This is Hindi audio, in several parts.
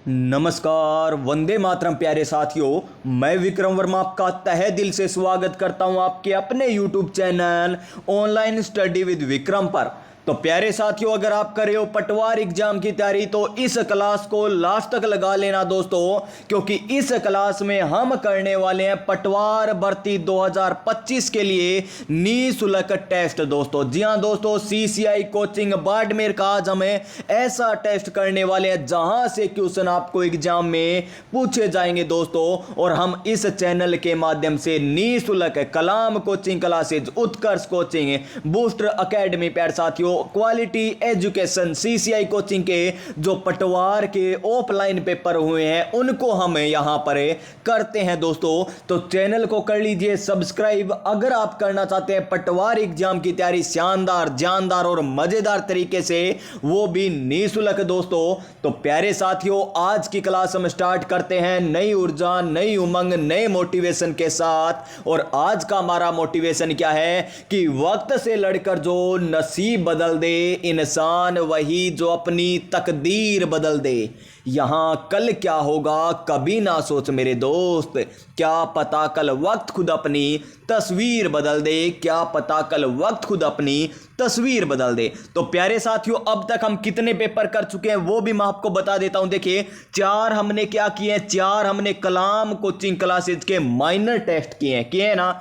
नमस्कार, वंदे मातरम प्यारे साथियों। मैं विक्रम वर्मा आपका तहे दिल से स्वागत करता हूं आपके अपने YouTube channel online study with Vikram पर। तो प्यारे साथियों, अगर आप कर रहे हो पटवार एग्जाम की तैयारी तो इस क्लास को लास्ट तक लगा लेना दोस्तों, क्योंकि इस क्लास में हम करने वाले हैं पटवार भर्ती 2025 के लिए निःशुल्क टेस्ट दोस्तों। जी हां दोस्तों, CCI कोचिंग बाड़मेर का आज हमें ऐसा टेस्ट करने वाले हैं जहां से क्वेश्चन आपको एग्जाम में पूछे जाएंगे दोस्तों। और हम इस चैनल के माध्यम से निःशुल्क कलाम कोचिंग क्लासेज, उत्कर्ष कोचिंग, बूस्टर एकेडमी प्यारे साथियों, क्वालिटी एजुकेशन, CCI कोचिंग के जो पटवार के ऑफलाइन पेपर हुए हैं उनको हम यहां पर करते हैं दोस्तों। तो चैनल को कर लीजिए सब्सक्राइब अगर आप करना चाहते हैं पटवार एग्जाम की तैयारी शानदार, जानदार और मजेदार तरीके से, वो भी निःशुल्क दोस्तों। तो प्यारे साथियों, आज की क्लास हम स्टार्ट करते हैं नई ऊर्जा, नई उमंग, नए मोटिवेशन के साथ। और आज का हमारा मोटिवेशन क्या है कि वक्त से लड़कर जो नसीब बदल दे, इंसान वही जो अपनी तकदीर बदल दे। यहां कल क्या होगा कभी ना सोच मेरे दोस्त, क्या पता कल वक्त खुद अपनी तस्वीर बदल दे, क्या पता कल वक्त खुद अपनी तस्वीर बदल दे। तो प्यारे साथियों, अब तक हम कितने पेपर कर चुके हैं वो भी मैं आपको बता देता हूं। देखिए, 4 हमने क्या किए हैं, 4 हमने कलाम कोचिंग क्लासेज के माइनर टेस्ट किए हैं ना।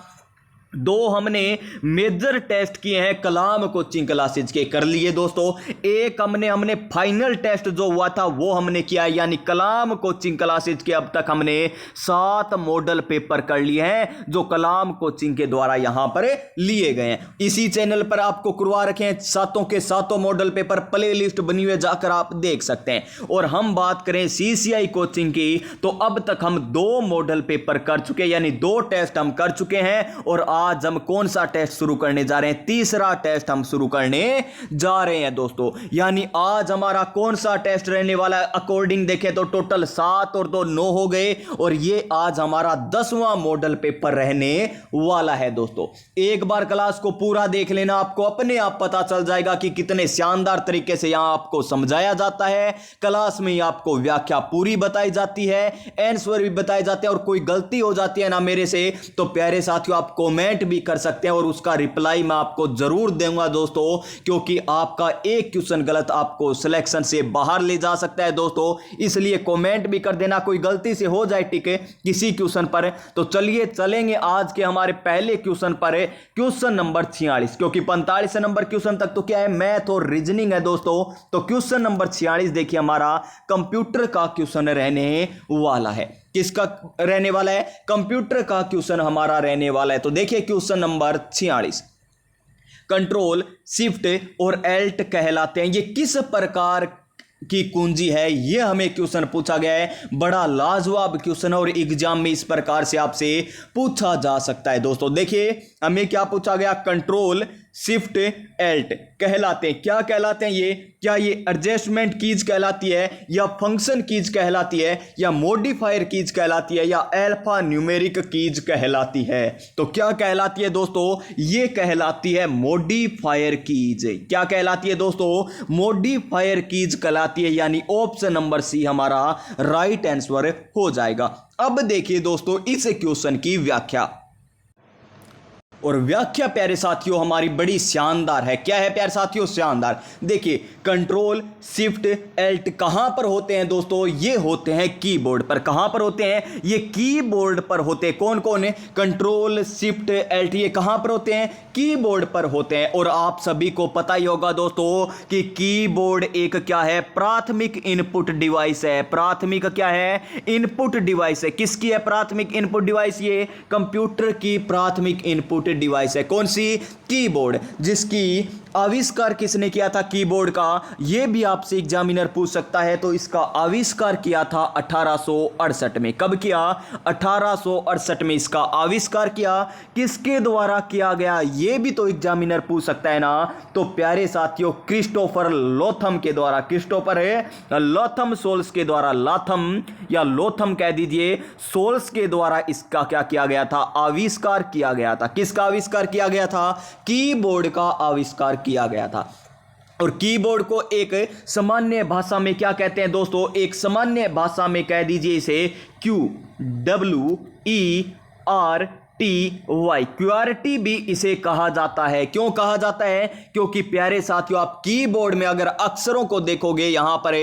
2 हमने मेजर टेस्ट किए हैं कलाम कोचिंग क्लासेज के, कर लिए दोस्तों। एक हमने फाइनल टेस्ट जो हुआ था वो हमने किया, यानी कलाम कोचिंग क्लासेज के अब तक हमने 7 मॉडल पेपर कर लिए हैं जो कलाम कोचिंग के द्वारा यहां पर लिए गए हैं। इसी चैनल पर आपको करवा रखे हैं 7 के 7 मॉडल पेपर, प्ले लिस्ट बनी हुई, जाकर आप देख सकते हैं। और हम बात करें CCI कोचिंग की तो अब तक हम 2 मॉडल पेपर कर चुके हैं, यानी 2 टेस्ट हम कर चुके हैं। और आज हम कौन सा टेस्ट शुरू करने जा रहे हैं, तीसरा टेस्ट हम शुरू करने जा रहे हैं दोस्तों। यानी आज हमारा कौन सा टेस्ट रहने वाला है, अकॉर्डिंग देखें तो टोटल 7 और 2 9 हो गए। और ये आज हमारा 10वां मॉडल पेपर रहने वाला है दोस्तों। एक बार क्लास को पूरा देख लेना, आपको अपने आप पता चल जाएगा कि कितने शानदार तरीके से यहां आपको समझाया जाता है। क्लास में आपको व्याख्या पूरी बताई जाती है, आंसर भी बताए जाते हैं, और कोई गलती हो जाती है ना मेरे से तो प्यारे साथियों आप कमेंट भी कर सकते हैं और उसका रिप्लाई मैं आपको जरूर दूंगा दोस्तों, क्योंकि आपका एक क्वेश्चन गलत आपको सिलेक्शन से बाहर ले जा सकता है दोस्तों। इसलिए कमेंट भी कर देना, कोई गलती से हो जाए ठीक है किसी क्वेश्चन पर। तो चलिए चलेंगे आज के हमारे पहले क्वेश्चन पर, क्वेश्चन नंबर 46, क्योंकि 45 नंबर क्वेश्चन तक तो क्या है, मैथ और रीजनिंग है दोस्तों। तो क्वेश्चन नंबर 46 देखिए हमारा कंप्यूटर का क्वेश्चन रहने वाला है। किसका रहने वाला है, कंप्यूटर का क्वेश्चन हमारा रहने वाला है। तो देखिए क्वेश्चन नंबर 46, कंट्रोल शिफ्ट और एल्ट कहलाते हैं, ये किस प्रकार की कुंजी है, ये हमें क्वेश्चन पूछा गया है। बड़ा लाजवाब क्वेश्चन है और एग्जाम में इस प्रकार से आपसे पूछा जा सकता है दोस्तों। देखिए हमें क्या पूछा गया, कंट्रोल शिफ्ट एल्ट कहलाते हैं, क्या कहलाते हैं ये, क्या ये एडजस्टमेंट कीज कहलाती है, या फंक्शन कीज कहलाती है, या मॉडिफायर कीज कहलाती है, या अल्फा न्यूमेरिक कीज कहलाती है। तो क्या कहलाती है दोस्तों, ये कहलाती है मॉडिफायर कीज। क्या कहलाती है दोस्तों, मॉडिफायर कीज कहलाती है, यानी ऑप्शन नंबर सी हमारा राइट आंसर हो जाएगा। अब देखिए दोस्तों इस क्वेश्चन की व्याख्या, और व्याख्या प्यारे साथियों हमारी बड़ी शानदार है। क्या है प्यारे साथियों, शानदार। देखिए कंट्रोल शिफ्ट एल्ट कहां पर होते हैं दोस्तों, ये होते हैं कीबोर्ड पर। कहां पर होते हैं, ये कीबोर्ड पर होते हैं। कौन कौन है, कंट्रोल शिफ्ट एल्ट, ये कहां पर होते हैं, कीबोर्ड पर होते हैं। और आप सभी को पता ही होगा दोस्तों कि कीबोर्ड एक क्या है, प्राथमिक इनपुट डिवाइस है। प्राथमिक क्या है, इनपुट डिवाइस है। किसकी है प्राथमिक इनपुट डिवाइस, ये कंप्यूटर की प्राथमिक इनपुट डिवाइस है। कौन सी, कीबोर्ड, जिसकी आविष्कार किसने किया था कीबोर्ड का, यह भी आपसे एग्जामिनर पूछ सकता है। तो इसका आविष्कार किया था 1868 में। कब किया, 1868 में इसका आविष्कार किया। किसके द्वारा किया गया, यह भी तो एग्जामिनर पूछ सकता है ना। तो प्यारे साथियों क्रिस्टोफर लोथम के द्वारा, क्रिस्टोफर है लोथम सोल्स के द्वारा, लाथम या लोथम कह दीजिए, सोल्स के द्वारा इसका क्या किया गया था, आविष्कार किया गया था। किसका आविष्कार किया गया था, कीबोर्ड का आविष्कार किया गया था। और कीबोर्ड को एक सामान्य भाषा में क्या कहते हैं दोस्तों, एक सामान्य भाषा में कह दीजिए इसे QWERTY, क्यूआरटी भी इसे कहा जाता है। क्यों कहा जाता है? क्योंकि प्यारे साथियों आप कीबोर्ड में अगर अक्षरों को देखोगे, यहां पर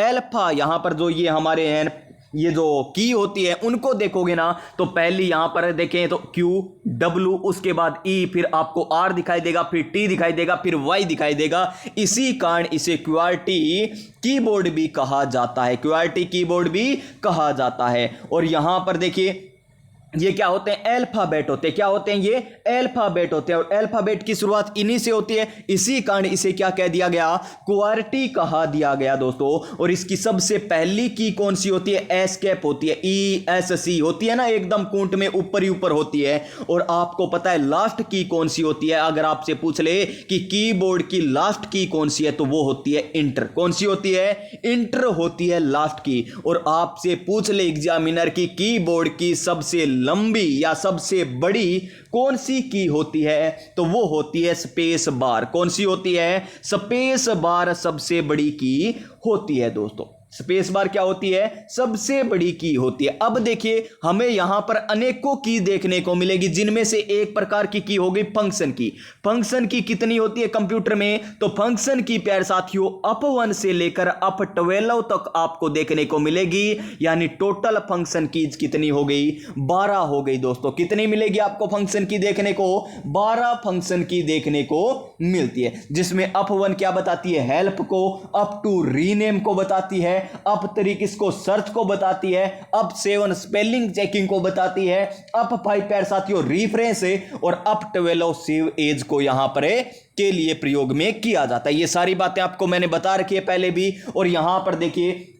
अल्फा, यहां पर जो ये हमारे हैं ये जो की होती है उनको देखोगे ना, तो पहली यहां पर देखें तो क्यू डब्ल्यू, उसके बाद ई, फिर आपको आर दिखाई देगा, फिर टी दिखाई देगा, फिर वाई दिखाई देगा। इसी कारण इसे क्यूआरटी कीबोर्ड भी कहा जाता है, क्यूआरटी कीबोर्ड भी कहा जाता है। और यहां पर देखिए ये क्या होते हैं, अल्फाबेट होते हैं। क्या होते हैं? ये अल्फाबेट होते हैं और अल्फाबेट की शुरुआत इन्हीं से होती है। इसी कारण इसे क्या कह दिया गया, क्वार्टी कहा दिया गया दोस्तों। और इसकी सबसे पहली की कौन सी होती है? एस्केप होती है, ESC होती है ना, एकदम कूंट में ऊपर ही ऊपर होती है। और आपको पता है लास्ट की कौन सी होती है? अगर आपसे पूछ ले कि कीबोर्ड की लास्ट की कौन सी है, तो वो होती है इंटर। कौन सी होती है? इंटर होती है लास्ट की। और आपसे पूछ ले एग्जामिनर की कीबोर्ड की सबसे लंबी या सबसे बड़ी कौन सी की होती है, तो वो होती है स्पेस बार। कौन सी होती है? स्पेस बार सबसे बड़ी की होती है दोस्तों। स्पेस बार क्या होती है? सबसे बड़ी की होती है। अब देखिए हमें यहां पर अनेकों की देखने को मिलेगी, जिनमें से एक प्रकार की हो गई फंक्शन की। फंक्शन की कितनी होती है कंप्यूटर में? तो फंक्शन की प्यारे साथियों अप 1 से लेकर अप 12 तक आपको देखने को मिलेगी। यानी टोटल फंक्शन की कितनी हो गई? 12 हो गई दोस्तों। कितनी मिलेगी आपको फंक्शन की देखने को? 12 फंक्शन की देखने को मिलती है, जिसमें अप 1 क्या बताती है? हेल्प को, अप 2 रीनेम को बताती है, अप 3 किसको? सर्च को बताती है, अप 7 स्पेलिंग चेकिंग को बताती है, अप 5 प्यारे साथियों रेफरेंस और अप 12 सेव एज को यहां पर के लिए प्रयोग में किया जाता है। ये सारी बातें आपको मैंने बता रखी है पहले भी। और यहां पर देखिए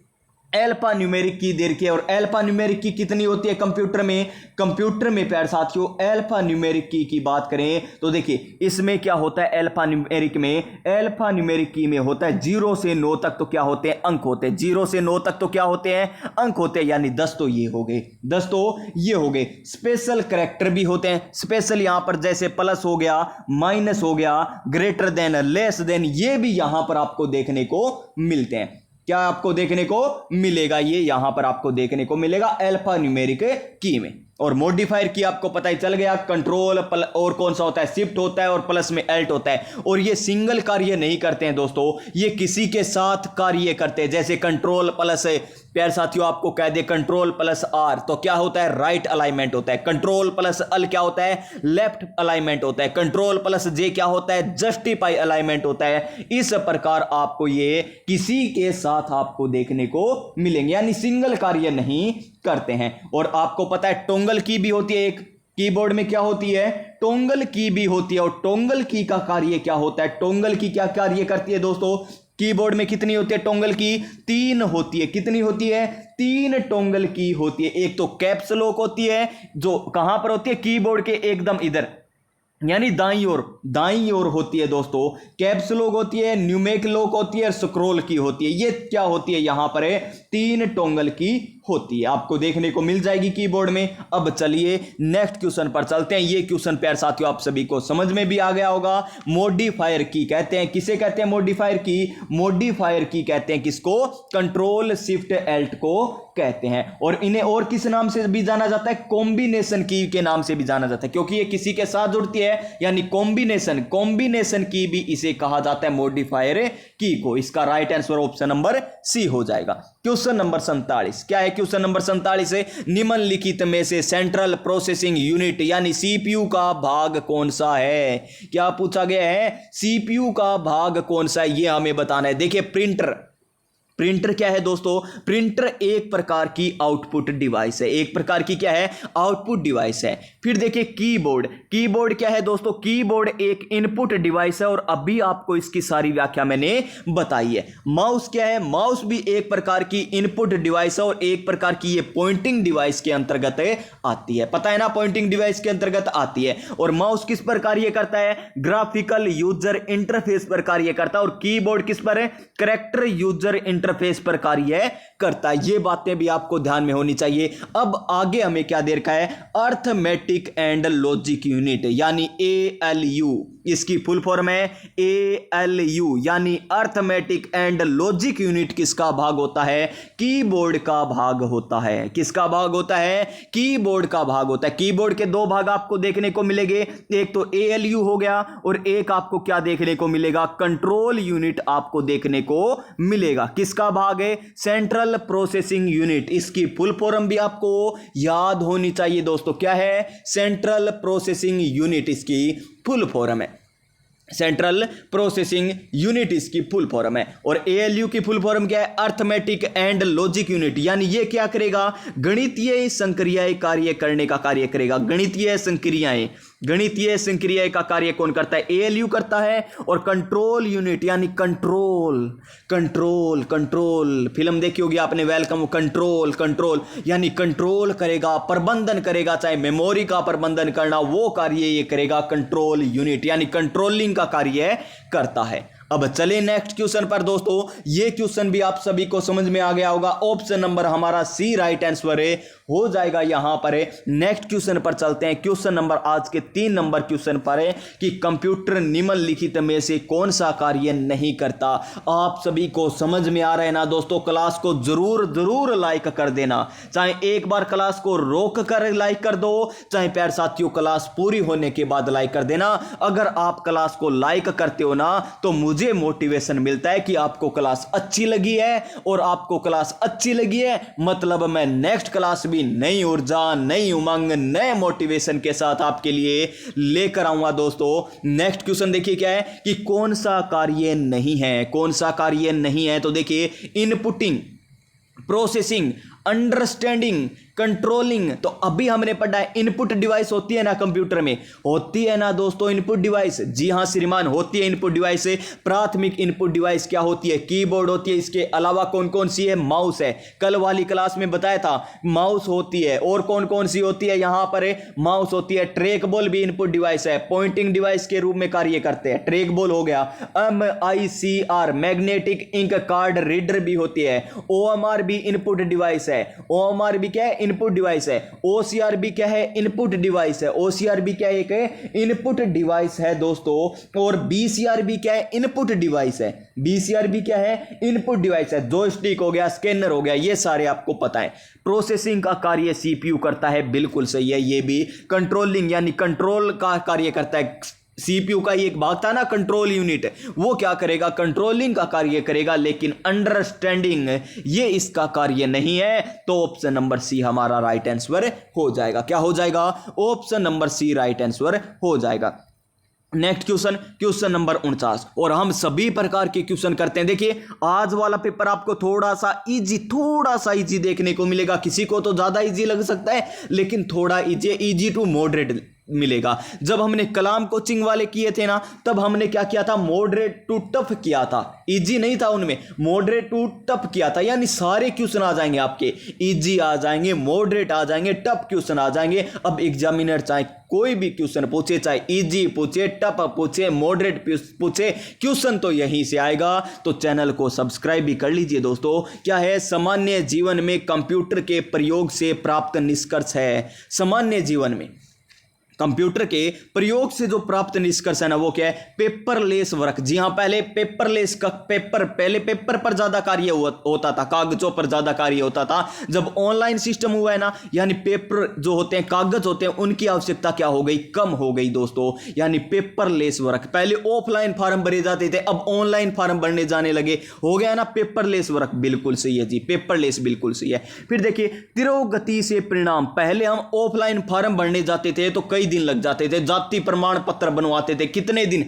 अल्फा न्यूमेरिक की देर की, और अल्फा न्यूमेरिक की कितनी होती है कंप्यूटर में? कंप्यूटर में प्यारे साथियों अल्फा न्यूमेरिक की बात करें तो देखिए इसमें क्या होता है अल्फा न्यूमेरिक में? अल्फा न्यूमेरिक की में होता है 0 से 9 तक तो क्या होते हैं? अंक होते हैं। 0 से 9 तक तो क्या होते हैं? अंक होते हैं। यानी 10 तो ये हो गए, 10 तो ये हो गए। स्पेशल कैरेक्टर भी होते हैं। स्पेशल यहां पर जैसे प्लस हो गया, माइनस हो गया, ग्रेटर देन, लेस देन, ये भी यहां पर आपको देखने को मिलते हैं। क्या आपको देखने को मिलेगा? ये यहां पर आपको देखने को मिलेगा अल्फा न्यूमेरिक की में। और मॉडिफायर की आपको पता ही चल गया, कंट्रोल और कौन सा होता है? शिफ्ट होता है और प्लस में एल्ट होता है। और ये सिंगल कार्य नहीं करते हैं दोस्तों, ये किसी के साथ कार्य करते हैं। जैसे कंट्रोल प्लस प्यारे साथियों आपको कह दे कंट्रोल प्लस आर तो क्या होता है? राइट अलाइनमेंट होता है। कंट्रोल प्लस अल क्या होता है? लेफ्ट अलाइनमेंट होता है। कंट्रोल प्लस जे क्या होता है? जस्टिफाई अलाइनमेंट होता है। इस प्रकार आपको ये किसी के साथ आपको देखने को मिलेंगे, यानी सिंगल कार्य नहीं करते हैं। और आपको पता है टोंगल की भी होती है, एक कीबोर्ड में क्या होती है? टोंगल की भी होती है। और टोंगल की का कार्य क्या होता है? टोंगल की क्या कार्य करती है दोस्तों? कीबोर्ड में कितनी होती है टोंगल की? 3 होती है। कितनी होती है? 3 टोंगल की होती है। एक तो कैप्स लॉक होती है, जो कहां पर होती है? कीबोर्ड के एकदम इधर, यानी दाईं ओर होती है दोस्तों। कैप्स लॉक होती है, न्यूमेरिक लॉक होती है और स्क्रॉल की होती है। ये क्या होती है? यहां पर 3 टोंगल की होती है, आपको देखने को मिल जाएगी कीबोर्ड में। अब चलिए नेक्स्ट क्वेश्चन पर चलते हैं। ये क्वेश्चन प्यारे साथियों आप सभी को समझ में भी आ गया होगा। मॉडिफायर की कहते हैं, किसे कहते हैं मॉडिफायर की? मॉडिफायर की कहते हैं किसको? कंट्रोल शिफ्ट एल्ट को कहते हैं। और इन्हें और किस नाम से भी जाना जाता है? कॉम्बिनेशन की के नाम से भी जाना जाता है, क्योंकि ये किसी के साथ जुड़ती है, यानी कॉम्बिनेशन की भी इसे कहा जाता है मॉडिफायर की को। इसका right answer option number C हो जाएगा। क्वेश्चन नंबर 47 क्या है? क्वेश्चन नंबर 47 है निम्नलिखित में से सेंट्रल प्रोसेसिंग यूनिट यानी सीपीयू का भाग कौन सा है? क्या पूछा गया है? सीपीयू का भाग कौन सा है, ये हमें बताना है। देखिए प्रिंटर क्या है दोस्तों? प्रिंटर एक प्रकार की आउटपुट डिवाइस है। एक प्रकार की क्या है? आउटपुट डिवाइस है। फिर देखिए कीबोर्ड क्या है दोस्तों? कीबोर्ड एक इनपुट डिवाइस है और अभी आपको इसकी सारी व्याख्या मैंने बताई है। माउस क्या है? माउस भी एक प्रकार की इनपुट डिवाइस है और एक प्रकार की ये पॉइंटिंग डिवाइस के अंतर्गत आती है। पता है ना, पॉइंटिंग डिवाइस के अंतर्गत आती है। और माउस किस पर कार्य करता है? ग्राफिकल यूजर इंटरफेस पर कार्य करता है। और कीबोर्ड किस पर है? कैरेक्टर यूजर इंटरफेस इंटरफेस पर कार्य करता है। ये बातें भी आपको ध्यान में होनी चाहिए। अब आगे हमें क्या दे रखा है, अर्थमेटिक एंड लॉजिक यूनिट यानी ALU, इसकी फुल फॉर्म है ALU यानी अर्थमेटिक एंड लॉजिक यूनिट किसका भाग होता है, कीबोर्ड का भाग होता है। किसका भाग होता है, कीबोर्ड का भाग होता है। कीबोर्ड के दो भाग आपको देखने को मिलेंगे, एक तो ALU हो गया और एक आपको क्या देखने को मिलेगा, कंट्रोल यूनिट आपको देखने को मिलेगा। किसका भाग है, सेंट्रल प्रोसेसिंग यूनिट। इसकी फुल फॉर्म भी आपको याद होनी चाहिए दोस्तों, क्या है, सेंट्रल प्रोसेसिंग यूनिट इसकी फुल फॉर्म है। सेंट्रल प्रोसेसिंग यूनिट इसकी फुल फॉर्म है। और ALU की फुल फॉर्म क्या है, अर्थमेटिक एंड लॉजिक यूनिट, यानी ये क्या करेगा, गणितीय संक्रियाएं कार्य करने का कार्य करेगा। गणितीय संक्रियाएं, गणितीय संक्रियाएं का कार्य कौन करता है, ALU करता है। और कंट्रोल यूनिट यानी कंट्रोल, कंट्रोल कंट्रोल, फिल्म देखी होगी आपने वेलकम, कंट्रोल कंट्रोल यानी कंट्रोल करेगा, प्रबंधन करेगा, चाहे मेमोरी का प्रबंधन करना, वो कार्य ये करेगा कंट्रोल यूनिट यानी कंट्रोलिंग का कार्य करता है। अब चले नेक्स्ट क्वेश्चन पर दोस्तों। ये क्वेश्चन भी आप सभी को समझ में आ गया होगा। ऑप्शन नंबर हमारा C राइट आंसर है, हो जाएगा यहां पर है। नेक्स्ट क्वेश्चन पर चलते हैं। क्वेश्चन नंबर आज के 3 नंबर क्वेश्चन पर है कि कंप्यूटर निम्नलिखित में से कौन सा कार्य नहीं करता। आप सभी को समझ में आ रहा है ना दोस्तों, क्लास को जरूर जरूर लाइक कर देना, चाहे एक बार क्लास को रोक कर लाइक कर दो, चाहे प्यारे साथियों क्लास पूरी होने के बाद लाइक कर देना। अगर आप क्लास को लाइक करते हो ना तो मुझे मोटिवेशन मिलता है कि आपको क्लास अच्छी लगी है, और आपको क्लास अच्छी लगी है मतलब मैं नेक्स्ट क्लास भी नई ऊर्जा, नई उमंग, नए मोटिवेशन के साथ आपके लिए लेकर आऊंगा दोस्तों। नेक्स्ट क्वेश्चन देखिए क्या है कि कौन सा कार्य नहीं है, कौन सा कार्य नहीं है। तो देखिए इनपुटिंग, प्रोसेसिंग, अंडरस्टैंडिंग, कंट्रोलिंग। तो अभी हमने पढ़ा है इनपुट डिवाइस होती है ना कंप्यूटर में, होती है ना दोस्तों इनपुट डिवाइस। जी हां श्रीमान, होती है इनपुट डिवाइस। प्राथमिक इनपुट डिवाइस क्या होती है, कीबोर्ड होती है। इसके अलावा कौन कौन सी है, माउस है, कल वाली क्लास में बताया था माउस होती है। और कौन कौन सी होती है, यहां पर है माउस होती है, ट्रैक बॉल भी इनपुट डिवाइस है, पॉइंटिंग डिवाइस के रूप में कार्य करते हैं, ट्रैक बॉल हो गया। MICR magnetic ink card reader भी होती है। OMR भी इनपुट डिवाइस है। OMR भी क्या है, इनपुट डिवाइस है। OCR भी क्या है, इनपुट डिवाइस है। OCR भी क्या है, एक इनपुट डिवाइस है दोस्तों। और BCR भी क्या है, इनपुट डिवाइस है। BCR भी क्या है, इनपुट डिवाइस है। जॉयस्टिक हो गया, स्कैनर हो गया, ये सारे आपको पता है। प्रोसेसिंग का कार्य CPU करता है, बिल्कुल सही है। ये भी कंट्रोलिंग यानी कंट्रोल का कार्य करता है। CPU का एक भाग था ना कंट्रोल यूनिट, वो क्या करेगा, कंट्रोलिंग का कार्य करेगा। लेकिन अंडरस्टैंडिंग ये इसका कार्य नहीं है। तो ऑप्शन नंबर C हमारा राइट आंसर हो जाएगा। क्या हो जाएगा, option number C right answer हो जाएगा। Next question, question number 49। और हम सभी प्रकार के क्वेश्चन करते हैं। देखिए आज वाला पेपर आपको थोड़ा सा इजी देखने को मिलेगा। किसी को तो ज्यादा इजी लग सकता है, लेकिन थोड़ा इजी टू मॉडरेट मिलेगा। जब हमने कलाम कोचिंग वाले किए थे ना, तब हमने क्या किया था, मॉडरेट टू टफ किया था। इजी नहीं था उनमें, मॉडरेट टू टफ किया था। यानी सारे क्वेश्चन आ जाएंगे आपके, इजी आ जाएंगे, मॉडरेट आ जाएंगे, टफ क्वेश्चन आ जाएंगे। अब एग्जामिनर चाहे कोई भी क्वेश्चन पूछे, चाहे इजी पूछे, टफ पूछे, मॉडरेट पूछे, क्वेश्चन तो यहीं से आएगा। तो चैनल को सब्सक्राइब भी कर लीजिए दोस्तों। क्या है, सामान्य जीवन में कंप्यूटर के प्रयोग से प्राप्त निष्कर्ष है। सामान्य जीवन में कंप्यूटर के प्रयोग से जो प्राप्त निष्कर्ष है ना, वो क्या है, पेपरलेस वर्क। जी हाँ, पहले पेपरलेस का पहले पेपर पर ज्यादा कार्य होता था, कागजों पर ज्यादा कार्य होता था। जब ऑनलाइन सिस्टम हुआ है ना, यानी पेपर जो होते हैं, कागज होते हैं, उनकी आवश्यकता क्या हो गई, कम हो गई दोस्तों। यानी पेपरलेस वर्क, पहले ऑफलाइन फॉर्म भरे जाते थे, अब ऑनलाइन फॉर्म भरने जाने लगे, हो गया ना पेपरलेस वर्क। बिल्कुल सही है जी, पेपरलेस बिल्कुल सही है। फिर देखिए तिरोगति से परिणाम, पहले हम ऑफलाइन फॉर्म भरने जाते थे तो कई दिन लग जाते थे, जाति प्रमाण पत्र बनवाते थे, कितने दिन,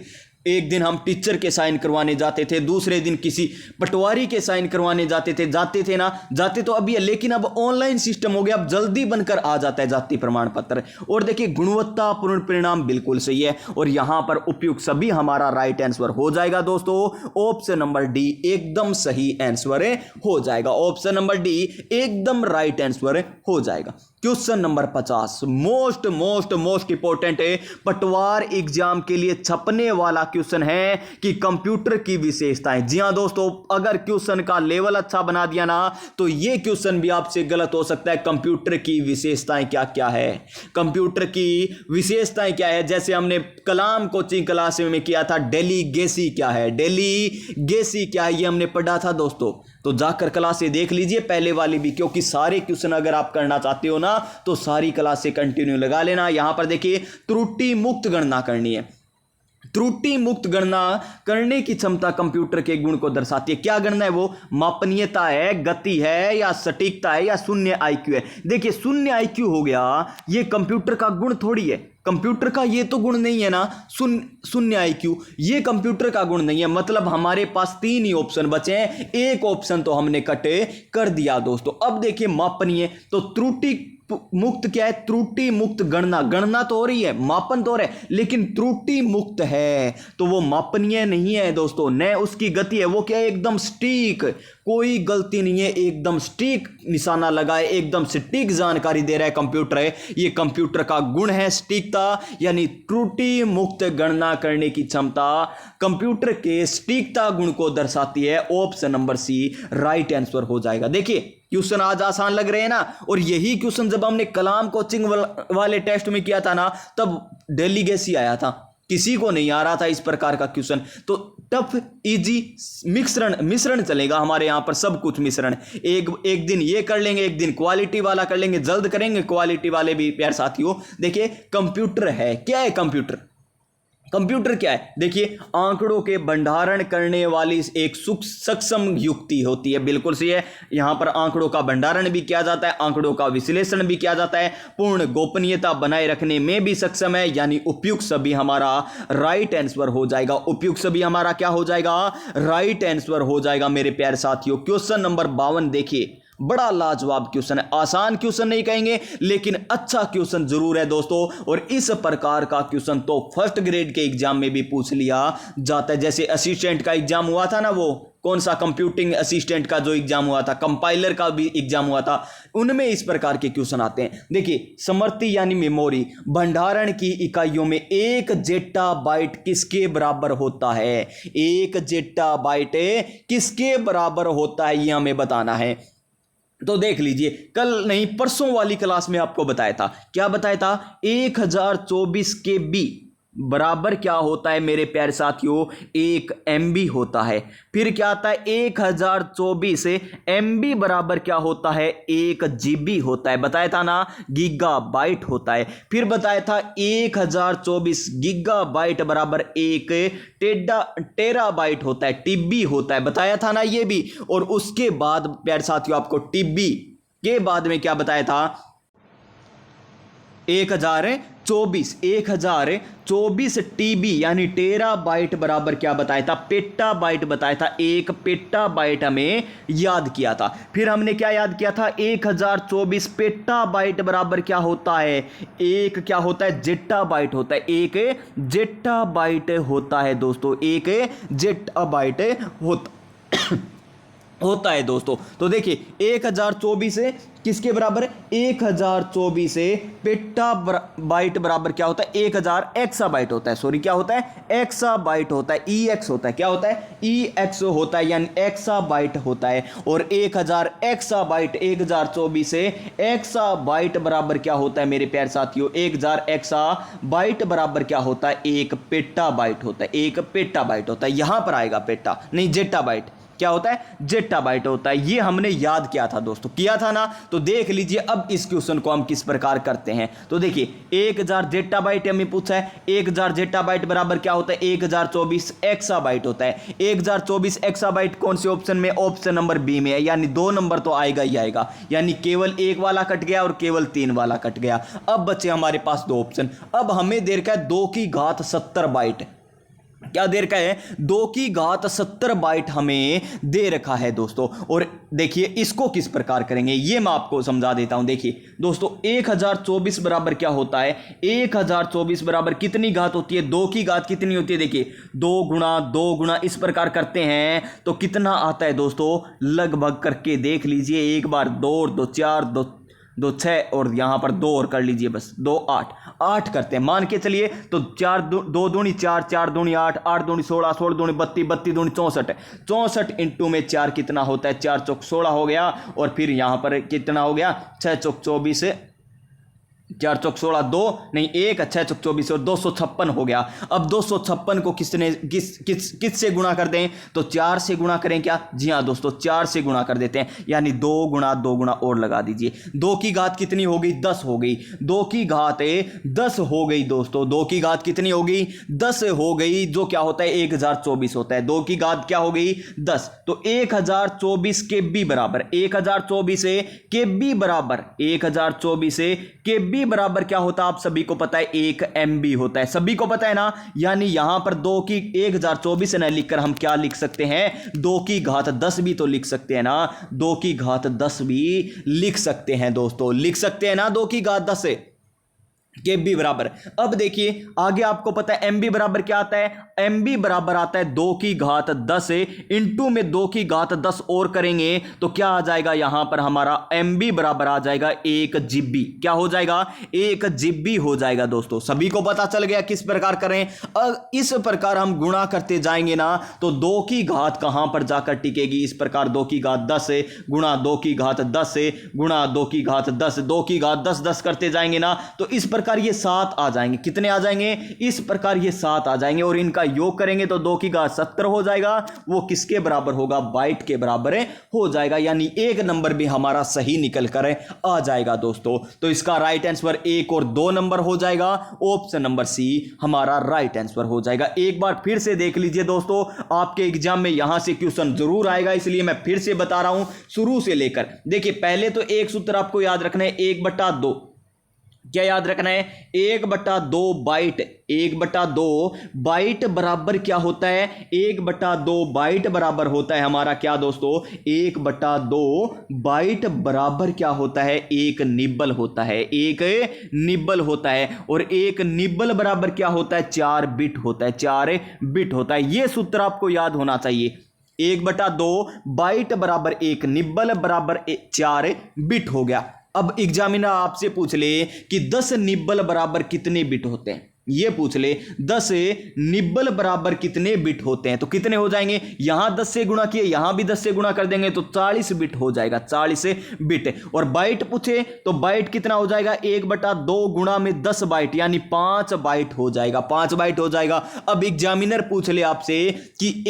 एक दिन हम टीचर के साइन करवाने जाते थे, दूसरे दिन किसी पटवारी के साइन करवाने जाते थे ना, जाते तो अभी है, लेकिन अब ऑनलाइन सिस्टम हो गया, अब जल्दी बनकर आ जाता है जाति प्रमाण पत्र। और देखिए गुणवत्तापूर्ण परिणाम, बिल्कुल सही है। और यहां पर उपयुक्त सभी हमारा राइट आंसर हो जाएगा दोस्तों। ऑप्शन नंबर डी एकदम सही आंसर हो जाएगा। ऑप्शन नंबर डी एकदम राइट आंसर हो जाएगा। क्वेश्चन नंबर 50 मोस्ट इंपॉर्टेंट है, पटवार एग्जाम के लिए छपने वाला क्वेश्चन है कि कंप्यूटर की विशेषताएं। जी हां दोस्तों, अगर क्वेश्चन का लेवल अच्छा बना दिया ना तो यह क्वेश्चन भी आपसे गलत हो सकता है। कंप्यूटर की विशेषताएं क्या क्या है, कंप्यूटर की विशेषताएं क्या है। जैसे हमने कलाम कोचिंग क्लास में किया था, डेलीगेसी क्या है, डेलीगेसी क्या है, ये हमने पढ़ा था दोस्तों। तो जाकर क्लासें देख लीजिए पहले वाली भी, क्योंकि सारे क्वेश्चन अगर आप करना चाहते हो ना तो सारी क्लासें कंटिन्यू लगा लेना। यहां पर देखिए त्रुटि मुक्त गणना करनी है। त्रुटि मुक्त गणना करने की क्षमता कंप्यूटर के गुण को दर्शाती है। क्या गणना है वो? मापनीयता है, गति है, या सटीकता है, या शून्य आईक्यू है। देखिए शून्य आईक्यू हो गया, ये कंप्यूटर का गुण थोड़ी है, कंप्यूटर का ये तो गुण नहीं है ना, शून्य आईक्यू ये कंप्यूटर का गुण नहीं है। मतलब हमारे पास 3 ही ऑप्शन बचे हैं, एक ऑप्शन तो हमने कट कर दिया दोस्तों। अब देखिए मापनीय, तो त्रुटि मुक्त क्या है? त्रुटि मुक्त गणना, गणना तो हो रही है, मापन तो हो रहा है, लेकिन त्रुटि मुक्त है तो वो मापनीय नहीं है दोस्तों। न उसकी गति है, वो क्या है? एकदम सटीक, कोई गलती नहीं है, एकदम सटीक निशाना लगाए, एकदम सटीक जानकारी दे रहा है कंप्यूटर है। ये कंप्यूटर का गुण है सटीकता, यानी त्रुटि मुक्त गणना करने की क्षमता कंप्यूटर के सटीकता गुण को दर्शाती है। Option number C right answer हो जाएगा। देखिए क्वेश्चन आज आसान लग रहे हैं ना, और यही क्वेश्चन जब हमने कलाम कोचिंग वाले टेस्ट में किया था ना तब डेलीगेसी आया था, किसी को नहीं आ रहा था इस प्रकार का क्वेश्चन। तो टफ इजी मिश्रण चलेगा हमारे यहां पर, सब कुछ मिश्रण। एक दिन ये कर लेंगे, एक दिन क्वालिटी वाला कर लेंगे, जल्द करेंगे क्वालिटी वाले भी प्यार साथियों। देखिए कंप्यूटर है, क्या है कंप्यूटर? कंप्यूटर क्या है? देखिए आंकड़ों के भंडारण करने वाली एक सक्षम युक्ति होती है, बिल्कुल सही है। यहां पर आंकड़ों का भंडारण भी किया जाता है, आंकड़ों का विश्लेषण भी किया जाता है, पूर्ण गोपनीयता बनाए रखने में भी सक्षम है, यानी उपयुक्त सभी हमारा राइट आंसर हो जाएगा। उपयुक्त सभी हमारा क्या हो जाएगा? राइट आंसर हो जाएगा मेरे प्यारे साथियों। क्वेश्चन नंबर 52 देखिए, बड़ा लाजवाब क्वेश्चन है, आसान क्वेश्चन नहीं कहेंगे लेकिन अच्छा क्वेश्चन जरूर है दोस्तों। और इस प्रकार का क्वेश्चन तो फर्स्ट ग्रेड के एग्जाम में भी पूछ लिया जाता है। जैसे असिस्टेंट का एग्जाम हुआ था ना, वो कौन सा कंप्यूटिंग असिस्टेंट का जो एग्जाम हुआ था, कंपाइलर का भी एग्जाम हुआ था, उनमें इस प्रकार के क्वेश्चन आते हैं। देखिए स्मृति यानी मेमोरी भंडारण की इकाइयों में 1 जेट्टाबाइट किसके बराबर होता है? 1 जेट्टाबाइट किसके बराबर होता है, यह हमें बताना है। तो देख लीजिए, कल नहीं परसों वाली क्लास में आपको बताया था, क्या बताया था? 1024 KB बराबर क्या होता है मेरे प्यारे साथियों? 1 MB होता है। फिर क्या आता है? 1024 MB बराबर क्या होता है? 1 GB होता है। बताया था ना, गीगाबाइट होता है। फिर बताया था 1024 गीगाबाइट बराबर 1 टेराबाइट होता है, TB होता है। बताया था ना ये भी। और उसके बाद प्यारे साथियों आपको TB के बाद में क्या बताया था? 1024 TB यानी टेराबाइट बराबर क्या बताया था? पेटाबाइट बताया था। 1 पेटाबाइट हमें याद किया था। फिर हमने क्या याद किया था? 1024 पेटाबाइट बराबर क्या होता है? एक क्या होता है? जेट्टाबाइट होता है। 1 जेट्टाबाइट होता है दोस्तों, 1 जेट्टाबाइट होता है दोस्तों। तो देखिए 1024 किसके बराबर? 1024 पेटाबाइट बराबर क्या होता है? 1000 एक्साबाइट होता है। सॉरी क्या होता है? एक्साबाइट होता है। EX होता है। क्या होता है? EX होता है, यानी एक्साबाइट होता है। और 1000 एक्साबाइट 1024 एक्साबाइट बराबर क्या होता है मेरे प्यारे साथियों? 1000 एक्साबाइट बराबर क्या होता है? 1 पेटाबाइट होता है। 1 पेटाबाइट होता है। यहां पर आएगा पेटा नहीं, जेट्टाबाइट क्या होता है? जेट्टाबाइट होता है। ये हमने याद किया था दोस्तों, किया था ना। तो देख लीजिए अब इस क्वेश्चन को हम किस प्रकार करते हैं। तो देखिए 1000 जेट्टाबाइट हमें पूछा है, 1000 जेट्टाबाइट बराबर क्या होता है? 1024 एक्साबाइट होता है। 1024 एक्साबाइट कौन से ऑप्शन में? ऑप्शन नंबर बी में है, यानी 2 नंबर तो आएगा ही आएगा, यानी केवल 1 वाला कट गया और केवल 3 वाला कट गया। अब बचे हमारे पास 2 ऑप्शन। अब हमें दे रखा है 2 की घात 70 बाइट। क्या दे रखा है? 2 की घात 70 बाइट हमें दे रखा है दोस्तों। और देखिए इसको किस प्रकार करेंगे ये मैं आपको समझा देता हूं। देखिए दोस्तों 1024 बराबर क्या होता है? 1024 बराबर कितनी घात होती है? 2 की घात कितनी होती है? देखिए 2 गुणा इस प्रकार करते हैं तो कितना आता है दोस्तों? लगभग करके देख लीजिए एक बार। 2 और 2 4, दो 6 और यहाँ पर 2 और कर लीजिए, बस 2 8 8 करते हैं मान के चलिए। तो 4 2 दूनी 4 4 दूनी 8 8 दूनी 16 16 दूनी 32 32 दूनी 64 64 इंटू में 4 कितना होता है, 4 चौक 16 हो गया। और फिर यहाँ पर कितना हो गया, 6 चौक 24 4 चौक 16 2 नहीं 1 6 चौक 24 और 256 हो गया। अब 256 को किससे गुणा कर दें, तो 4 से गुणा करें क्या, जी हाँ दोस्तों 4 से गुणा कर देते हैं, यानी 2 गुणा और लगा दीजिए। 2 की घात कितनी हो गई, 10 हो गई। 2 की घात 10 हो गई दोस्तों, 2 की घात कितनी हो गई, 10 हो गई, जो क्या होता है 1024 होता है। 2 की घात क्या हो गई, 10। तो 1024 के बी बराबर 1024 के बी बराबर 1024 के बी बराबर क्या होता है, आप सभी को पता है 1 MB होता है, सभी को पता है ना। यानी यहां पर 2 की 1024 न लिखकर हम क्या लिख सकते हैं, 2 की घात 10 भी तो लिख सकते हैं ना, 2 की घात 10 भी लिख सकते हैं दोस्तों, लिख सकते हैं ना 2 की घात 10 के बी बराबर। अब देखिए आगे आपको पता है MB बराबर क्या आता है, MB बराबर आता है 2 की घात 10 इंटू में 2 की घात 10 और करेंगे तो क्या आ जाएगा, यहां पर हमारा MB बराबर आ जाएगा 1 GB। क्या हो जाएगा, 1 GB हो जाएगा दोस्तों। सभी को पता चल गया किस प्रकार करें। अब इस प्रकार हम गुणा करते जाएंगे ना तो 2 की घात कहां पर जाकर टिकेगी, इस प्रकार 2 की घात 10 गुणा 2 की घात 10 गुणा 2 की घात 10 2 की घात 10 10 करते जाएंगे ना तो इस प्रकार ये 7 आ जाएंगे। कितने आ जाएंगे, इस प्रकार ये 7 आ जाएंगे और इनका योग करेंगे तो 2 की घात 70 हो जाएगा। वो किसके बराबर होगा, बाइट के बराबर हो जाएगा, यानी 1 नंबर भी हमारा सही निकल कर आ जाएगा दोस्तों। तो इसका राइट आंसर 1 और 2 नंबर हो जाएगा, ऑप्शन नंबर सी हमारा राइट आंसर हो जाएगा। एक बार फिर से देख लीजिए दोस्तों, आपके एग्जाम में यहां से क्वेश्चन जरूर आएगा, इसलिए मैं फिर से बता रहा हूं शुरू से लेकर। देखिए पहले तो एक सूत्र आपको याद रखना है, 1/2 क्या याद रखना है, 1/2 बाइट 1/2 बाइट बराबर क्या होता है, 1/2 बाइट बराबर होता है हमारा क्या दोस्तों, 1/2 बाइट बराबर क्या होता है, 1 निब्बल होता है, 1 निब्बल होता है। और 1 निब्बल बराबर क्या होता है, 4 बिट होता है, 4 बिट होता है। यह सूत्र आपको याद होना चाहिए, 1/2 बाइट बराबर 1 निब्बल बराबर 4 बिट हो गया। अब एग्जामिनर आपसे पूछ ले कि 10 निब्बल बराबर कितने बिट होते हैं, ये पूछ ले 10 निब्बल बराबर कितने बिट होते हैं तो कितने हो जाएंगे, यहां 10 से गुणा किए यहां भी 10 से गुणा कर देंगे तो 40 बिट हो जाएगा, 40 बिट। और बाइट पूछे तो बाइट कितना हो जाएगा, 1/2 गुणा में 10 बाइट यानी 5 बाइट हो जाएगा, 5 बाइट हो जाएगा। अब एग्जामिनर पूछ ले आपसे कि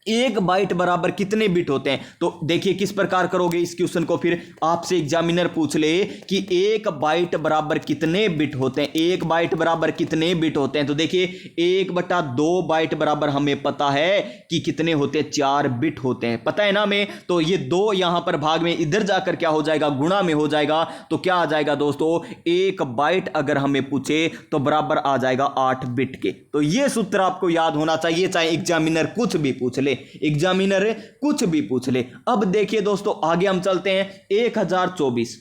1 बाइट बराबर कितने बिट होते हैं, तो देखिए किस प्रकार करोगे इस क्वेश्चन को। फिर आपसे एग्जामिनर पूछ ले कि 1 बाइट बराबर कितने बिट होते हैं, 1 बाइट बराबर कितने बिट होते हैं, तो देखिए 1/2 बाइट बराबर हमें पता है कि कितने होते हैं, 4 बिट होते हैं, पता है ना हमें। तो ये 2 यहां पर भाग में इधर जाकर क्या हो जाएगा, गुणा में हो जाएगा। तो क्या आ जाएगा दोस्तों, 1 बाइट अगर हमें पूछे तो बराबर आ जाएगा 8 बिट के। तो ये सूत्र आपको याद होना चाहिए, चाहे एग्जामिनर कुछ भी पूछ ले, एग्जामिनर कुछ भी पूछ ले। अब देखिए दोस्तों आगे हम चलते हैं, 1024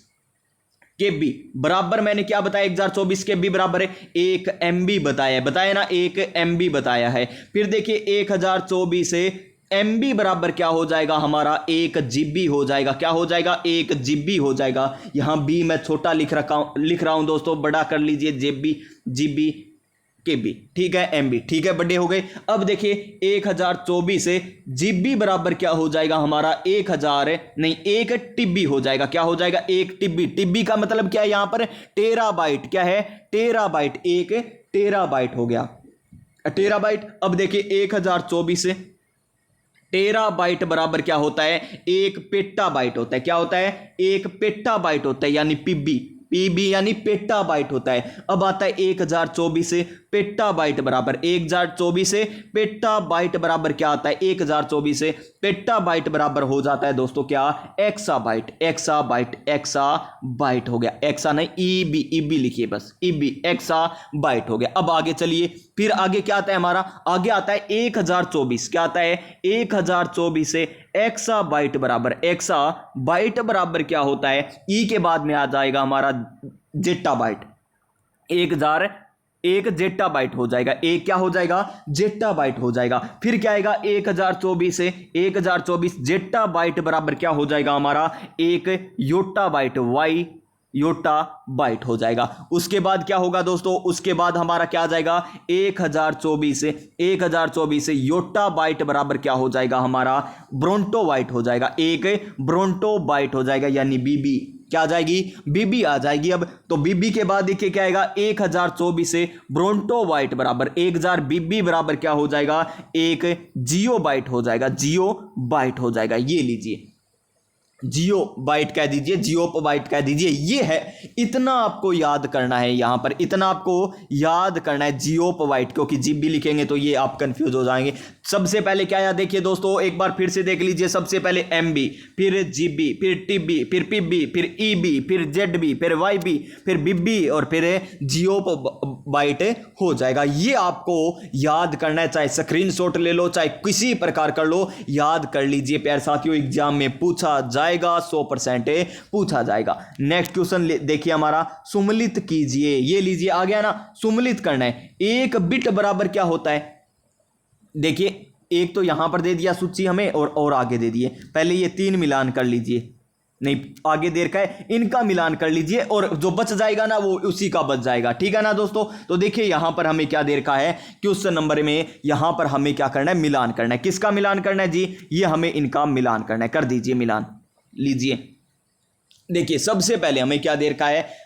के बी बराबर मैंने क्या बताया, 1024 के बी बराबर है 1 MB बताया ना, 1 MB बताया है। फिर देखिए 1024 से MB बराबर क्या हो जाएगा हमारा, 1 GB हो जाएगा। क्या हो जाएगा, 1 GB हो जाएगा। यहां बी मैं छोटा लिख रहा हूं दोस्तों, बड़ा कर लीजिए, GB के बी, ठीक है, MB, ठीक है, बड़े हो गए। अब देखिए 1024 से GB बराबर क्या हो जाएगा हमारा, 1 TB हो जाएगा। क्या हो जाएगा, 1 TB। TB का मतलब क्या है यहां पर, टेराबाइट। क्या है, टेराबाइट, 1 टेराबाइट हो गया, टेराबाइट। अब देखिए 1024 से टेराबाइट बराबर क्या होता है, 1 पेटाबाइट होता है। क्या होता है, 1 पेटाबाइट होता है, यानी पीबी यानी पेटाबाइट होता है। अब आता है 1024 से पेटाबाइट बराबर 1024 से पेटाबाइट बराबर क्या आता है, 1024 से पेटाबाइट बराबर हो जाता है दोस्तों क्या, एक्साबाइट हो गया। एक्सा नहीं, ईबी लिखिए बस, ईबी एक्साबाइट हो गया। अब आगे चलिए, फिर आगे क्या आता है हमारा, आगे आता है 1024, क्या आता है 1024 से एक्साबाइट बराबर क्या होता है, ई के बाद में आ जाएगा हमारा जेटाबाइट, एक जेट्टाबाइट हो जाएगा, एक क्या हो जाएगा, जेट्टाबाइट हो जाएगा। फिर क्या आएगा, 1024 से 1024 जेट्टाबाइट बराबर क्या हो जाएगा हमारा, एक योट्टाबाइट, वाई योट्टाबाइट हो जाएगा। उसके बाद क्या होगा दोस्तों, उसके बाद हमारा क्या आ जाएगा, 1024 से योट्टाबाइट बराबर क्या हो जाएगा हमारा, ब्रोंटोबाइट हो जाएगा, एक ब्रोंटोबाइट हो जाएगा, यानी बीबी क्या आ जाएगी, बीबी आ जाएगी। अब तो बीबी के बाद देखिए क्या आएगा, 1024 से ब्रोंटोबाइट बराबर 1000 बीबी बराबर क्या हो जाएगा, एक जियोबाइट हो जाएगा, जियोबाइट हो जाएगा। ये लीजिए जियो बाइट कह दीजिए, जियोबाइट कह दीजिए, ये है। इतना आपको याद करना है, यहां पर इतना आपको याद करना है, जियोबाइट, क्योंकि जीप भी लिखेंगे तो ये आप कंफ्यूज हो जाएंगे। सबसे पहले क्या आया देखिए दोस्तों, एक बार फिर से देख लीजिए, सबसे पहले एमबी, फिर जीबी, फिर टीबी, फिर पीबी, फिर ईबी, फिर जेडबी, फिर वाईबी, फिर बीबी और फिर जियोबाइट हो जाएगा। ये आपको याद करना है, चाहे स्क्रीनशॉट ले लो, चाहे किसी प्रकार कर लो, याद कर लीजिए प्यारे साथियों, एग्जाम में पूछा जाएगा, 100% पूछा जाएगा। नेक्स्ट क्वेश्चन देखिए हमारा, सुमलित कीजिए। ये लीजिए आ गया ना, सुमलित करना है। एक बिट बराबर क्या होता है, देखिए एक तो यहां पर दे दिया सूची हमें और आगे दे दिए, पहले ये 3 मिलान कर लीजिए, नहीं आगे दे रखा है, इनका मिलान कर लीजिए और जो बच जाएगा ना वो उसी का बच जाएगा, ठीक है ना दोस्तों। तो देखिए यहां पर हमें क्या दे रखा है, क्वेश्चन नंबर में यहां पर हमें क्या करना है, मिलान करना है। किसका मिलान करना है जी, ये हमें इनका मिलान करना है, कर दीजिए मिलान। लीजिए देखिए सबसे पहले हमें क्या दे रखा है,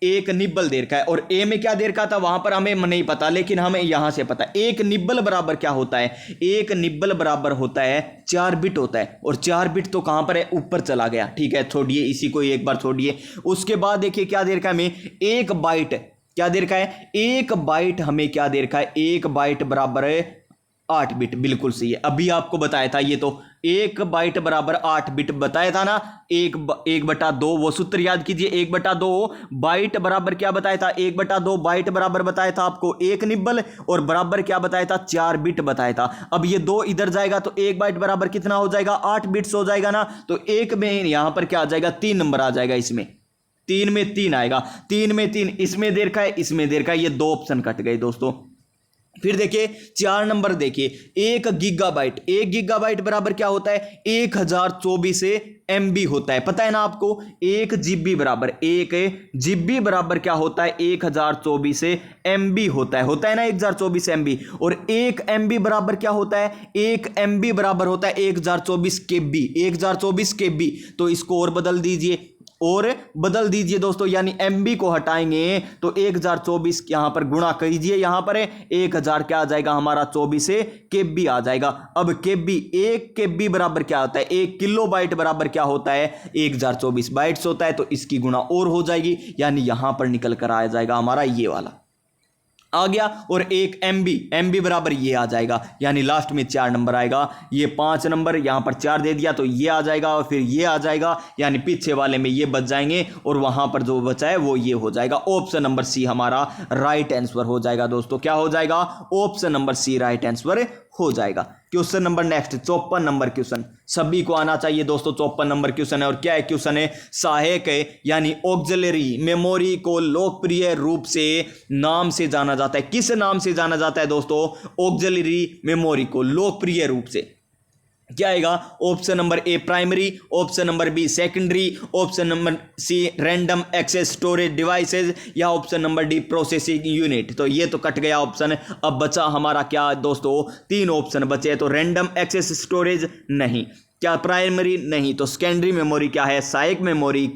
एक निब्बल दे रखा है, और ए में क्या दे रखा था वहां पर हमें नहीं पता, लेकिन हमें यहां से पता है। एक निब्बल बराबर क्या होता है, एक निब्बल बराबर होता है 4 बिट होता है, और 4 बिट तो कहां पर है, ऊपर चला गया, ठीक है, छोड़िए इसी को एक बार छोड़िए। उसके बाद देखिए क्या दे रखा है हमें, एक बाइट क्या दे रखा है, एक बाइट हमें क्या दे रखा है, एक बाइट बराबर है 8 बिट, बिल्कुल सही है, अभी आपको बताया था ये तो, एक बाइट बराबर 8 बिट बताया था ना, 1/2 वो सूत्र याद कीजिए, 1/2 बाइट बराबर क्या बताया था, 1/2 बाइट बराबर बताया था आपको एक निब्बल, और बराबर क्या बताया था, 4 बिट बताया था। अब ये 2 इधर जाएगा तो 1 बाइट बराबर कितना हो जाएगा, 8 बिट्स हो जाएगा ना, तो एक में यहां पर क्या आ जाएगा, 3 नंबर आ जाएगा, इसमें 3 में 3 आएगा, 3 में 3 इसमें दे रखा है, इसमें दे रखा है, ये 2 ऑप्शन कट गए दोस्तों। फिर देखिए 4 नंबर देखिए, 1 गीगाबाइट, 1 गीगाबाइट बराबर क्या होता है, 1024 MB होता है, पता है ना आपको। 1 GB बराबर, 1 GB बराबर क्या होता है, 1024 MB होता है ना, 1024 MB। और 1 MB बराबर क्या होता है, 1 MB बराबर होता है 1024 KB, 1024 KB। तो इसको और बदल दीजिए, और बदल दीजिए दोस्तों, यानी MB को हटाएंगे तो 1024 यहां पर गुणा कीजिए, यहां पर 1000 क्या आ जाएगा हमारा, 24 से KB आ जाएगा। अब KB, 1 KB बराबर क्या होता है, 1 किलोबाइट बराबर क्या होता है, 1024 बाइट्स होता है, तो इसकी गुणा और हो जाएगी, यानी यहां पर निकल कर आ जाएगा हमारा ये वाला आ गया। और 1 MB बराबर ये आ जाएगा, यानी लास्ट में 4 नंबर आएगा, ये 5 नंबर यहां पर 4 दे दिया तो ये आ जाएगा, और फिर ये आ जाएगा, यानी पीछे वाले में ये बच जाएंगे, और वहां पर जो बचा है वो ये हो जाएगा। ऑप्शन नंबर सी हमारा राइट आंसर हो जाएगा दोस्तों, क्या हो जाएगा, option number C right answer हो जाएगा। Question number next 54 number question, सभी को आना चाहिए दोस्तों, 54 नंबर क्वेश्चन है। और क्या है क्वेश्चन है, सहायक यानी ऑक्सिलरी मेमोरी को लोकप्रिय रूप से नाम से जाना जाता है, किस नाम से जाना जाता है दोस्तों, ऑक्सिलरी मेमोरी को लोकप्रिय रूप से क्या आएगा, option number A primary, option number B secondary, option number C random access storage devices, या option number D processing unit. तो ये तो कट गया ऑप्शन, अब बचा हमारा क्या दोस्तों, 3 ऑप्शन बचे। तो रैंडम एक्सेस स्टोरेज नहीं, क्या प्राइमरी नहीं, तो सेकेंडरी मेमोरी क्या है, सहायक मेमोरी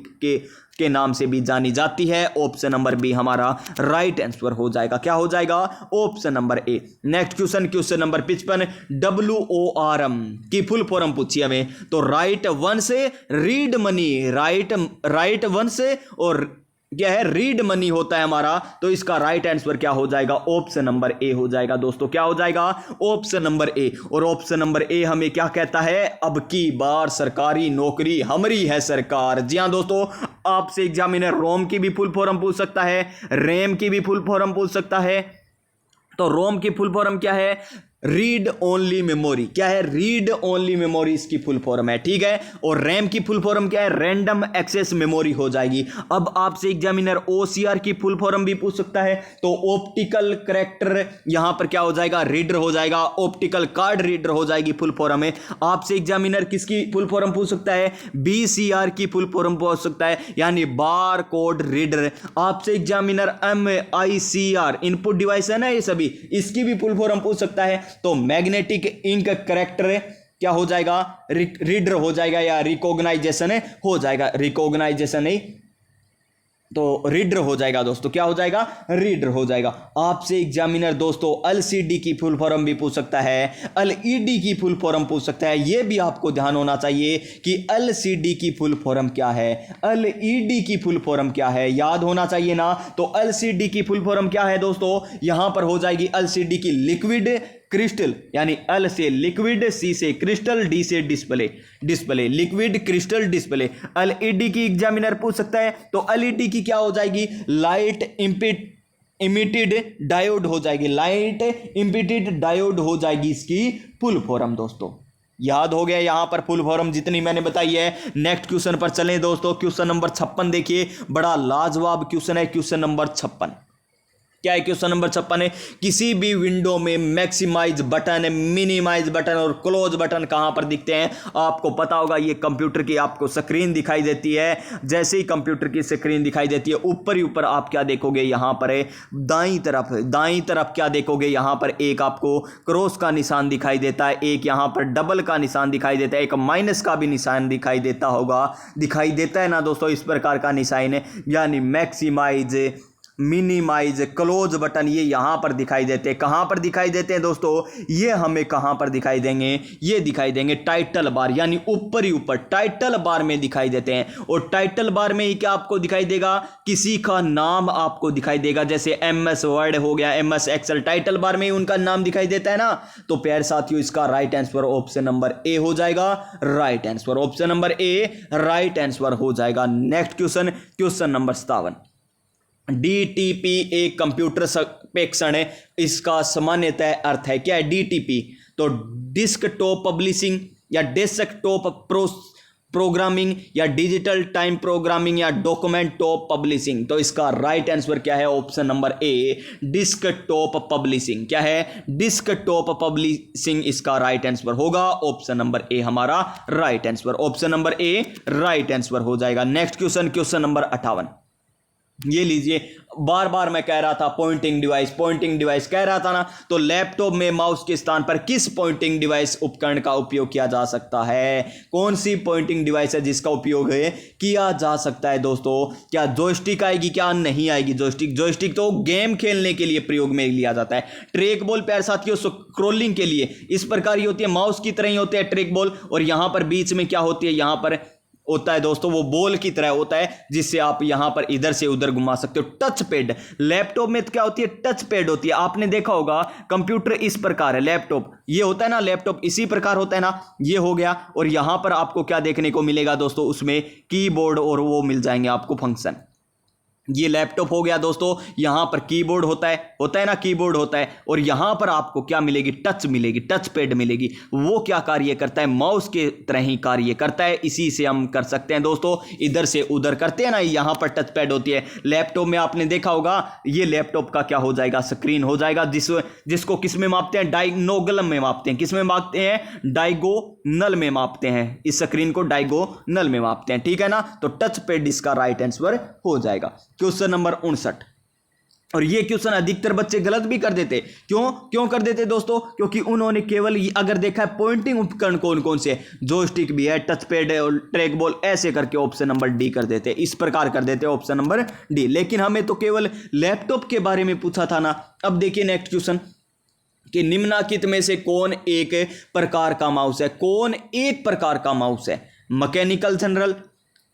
के नाम से भी जानी जाती है। ऑप्शन नंबर बी हमारा राइट आंसर हो जाएगा, क्या हो जाएगा, ऑप्शन नंबर ए। Next question, question number 55, WORM की फुल फॉर्म पूछी हमें, तो राइट वन से रीड मनी, राइट वन से और क्या है, रीड मनी होता है हमारा, तो इसका राइट आंसर क्या हो जाएगा, ऑप्शन नंबर ए हो जाएगा दोस्तों, क्या हो जाएगा, ऑप्शन नंबर ए। और ऑप्शन नंबर ए हमें क्या कहता है, अब की बार सरकारी नौकरी हमारी है सरकार। जी हां दोस्तों, आपसे एग्जामिनर रोम की भी फुल फॉर्म पूछ सकता है, रैम की भी फुल फॉर्म पूछ सकता है। तो रोम की फुल फॉर्म क्या है, रीड ओनली मेमोरी। क्या है? रीड ओनली मेमोरी इसकी फुल फॉर्म है, ठीक है। और रैम की फुल फॉर्म क्या है? रैंडम एक्सेस मेमोरी हो जाएगी। अब आपसे एग्जामिनर ओसीआर की फुल फॉर्म भी पूछ सकता है, तो ऑप्टिकल कैरेक्टर यहां पर क्या हो जाएगा? रीडर हो जाएगा। ऑप्टिकल कार्ड रीडर हो जाएगी फुल फॉर्म में। आपसे एग्जामिनर किसकी फुल फॉर्म पूछ सकता है? बीसीआर की फुल फॉर्म पूछ सकता है, यानी बार कोड रीडर। आपसे एग्जामिनर एमआईसीआर इनपुट डिवाइस है ना ये सभी, इसकी भी फुल फॉर्म पूछ सकता है। तो मैग्नेटिक इंक करेक्टर क्या हो जाएगा? रीडर हो जाएगा या रिकॉग्नाइजेशन हो जाएगा। रिकॉग्नाइजेशन नहीं तो रीडर हो जाएगा दोस्तों। क्या हो जाएगा? रीडर हो जाएगा। आपसे एग्जामिनर दोस्तों एलसीडी की फुल फॉर्म भी पूछ सकता है, एलईडी की फुल फॉर्म पूछ सकता है। यह भी आपको ध्यान होना चाहिए कि एलसीडी की फुल फॉर्म क्या है, एलईडी की फुल फॉर्म क्या है, याद होना चाहिए ना। तो एलसीडी की फुल फॉर्म क्या है दोस्तों? यहां पर हो जाएगी एलसीडी की लिक्विड क्रिस्टल, यानी एल से लिक्विड, सी से क्रिस्टल, डी से display. Display liquid crystal display. LED की एग्जामिनर पूछ सकता है, तो एलईडी की क्या हो जाएगी? लाइट इमिटेड डायोड हो जाएगी। लाइट इमिटेड डायोड हो जाएगी इसकी फुल फॉर्म दोस्तों। याद हो गया यहां पर फुल फॉर्म जितनी मैंने बताई है। नेक्स्ट क्वेश्चन पर चलें दोस्तों। क्वेश्चन नंबर 56 देखिए, बड़ा लाजवाब क्वेश्चन है। क्वेश्चन नंबर 56 क्या है? क्वेश्चन नंबर 56 है, किसी भी विंडो में मैक्सिमाइज बटन, मिनिमाइज बटन और क्लोज बटन कहां पर दिखते हैं? आपको पता होगा ये कंप्यूटर की आपको स्क्रीन दिखाई देती है। जैसे ही कंप्यूटर की स्क्रीन दिखाई देती है, ऊपर ही ऊपर आप क्या देखोगे? यहां पर है दाईं तरफ क्या देखोगे? यहां पर एक आपको क्रॉस का निशान दिखाई देता है, एक यहां पर डबल का निशान दिखाई देता है, एक माइनस का भी निशान दिखाई देता होगा। दिखाई देता है ना दोस्तों, इस प्रकार का निशान है, यानी मैक्सिमाइज, मिनिमाइज, क्लोज बटन ये यहां पर दिखाई देते हैं। कहां पर दिखाई देते हैं दोस्तों? ये हमें कहां पर दिखाई देंगे? ये दिखाई देंगे टाइटल बार, यानी ऊपर ही ऊपर टाइटल बार में दिखाई देते हैं। और टाइटल बार में ही क्या आपको दिखाई देगा? किसी का नाम आपको दिखाई देगा। जैसे एमएस वर्ड हो गया, एमएस एक्सेल, टाइटल बार में ही उनका नाम दिखाई देता है ना। तो प्यारे साथियों, इसका राइट आंसर ऑप्शन नंबर ए हो जाएगा। Right answer option number A right answer हो जाएगा। Next question, question number 57। DTP एक कंप्यूटर सर्वेक्षण है, इसका सामान्यतः अर्थ है क्या है? डीटीपी तो डिस्कटॉप पब्लिशिंग या डेस्कटॉप प्रोग्रामिंग या डिजिटल टाइम प्रोग्रामिंग या डॉक्यूमेंट टॉप पब्लिशिंग। तो इसका राइट आंसर क्या है? ऑप्शन नंबर ए डिस्कटॉप पब्लिशिंग। क्या है? डिस्कटॉप पब्लिशिंग इसका राइट आंसर होगा। ऑप्शन नंबर ए हमारा right answer, option number A right answer हो जाएगा। Next question, question number 58। ये लीजिए, बार बार मैं कह रहा था पॉइंटिंग डिवाइस कह रहा था ना। तो लैपटॉप में माउस के स्थान पर किस पॉइंटिंग डिवाइस उपकरण का उपयोग किया जा सकता है? कौन सी पॉइंटिंग डिवाइस है जिसका उपयोग किया जा सकता है दोस्तों? क्या जॉयस्टिक आएगी? क्या नहीं आएगी जॉयस्टिक तो गेम खेलने के लिए प्रयोग में लिया जाता है। ट्रैक बॉल प्यारे साथियों स्क्रोलिंग के लिए इस प्रकार ही होती है, माउस की तरह ही होते हैं ट्रैक बॉल। और यहां पर बीच में क्या होती है? यहां पर होता है दोस्तों, वो बॉल की तरह होता है, जिससे आप यहां पर इधर से उधर घुमा सकते हो। टच पैड, लैपटॉप में तो क्या होती है? टच पैड होती है। आपने देखा होगा कंप्यूटर इस प्रकार है, लैपटॉप ये होता है ना, लैपटॉप इसी प्रकार होता है ना। ये हो गया, और यहां पर आपको क्या देखने को मिलेगा दोस्तों? उसमें कीबोर्ड और वो मिल जाएंगे आपको फंक्शन। ये लैपटॉप हो गया दोस्तों, यहां पर कीबोर्ड होता है ना, कीबोर्ड होता है। और यहां पर आपको क्या मिलेगी? टच मिलेगी, टच पैड मिलेगी। वो क्या कार्य करता है? माउस के तरह ही कार्य करता है। इसी से हम कर सकते हैं दोस्तों, इधर से उधर करते हैं ना, यहां पर टच पैड होती है। लैपटॉप में आपने देखा होगा, ये लैपटॉप का क्या हो जाएगा? स्क्रीन हो जाएगा, जिसको किस में मापते हैं? डायगोनल में मापते हैं। किस में मापते हैं? डायगोनल में मापते हैं। इस स्क्रीन को डायगोनल में मापते हैं, ठीक है ना। तो टच पैड इसका राइट आंसर हो जाएगा। Question number 59। और ये क्वेश्चन अधिकतर बच्चे गलत भी कर देते। क्यों कर देते दोस्तों? क्योंकि उन्होंने केवल अगर देखा है पॉइंटिंग उपकरण कौन कौन से, जॉयस्टिक भी है, टच पैड है और ट्रैक बॉल, ऐसे करके ऑप्शन नंबर डी कर देते, इस प्रकार कर देते ऑप्शन नंबर डी। लेकिन हमें तो केवल लैपटॉप के बारे में पूछा था ना। अब देखिए नेक्स्ट क्वेश्चन कि निम्नलिखित में से कौन एक प्रकार का माउस है? कौन एक प्रकार का माउस है? मैकेनिकल जनरल,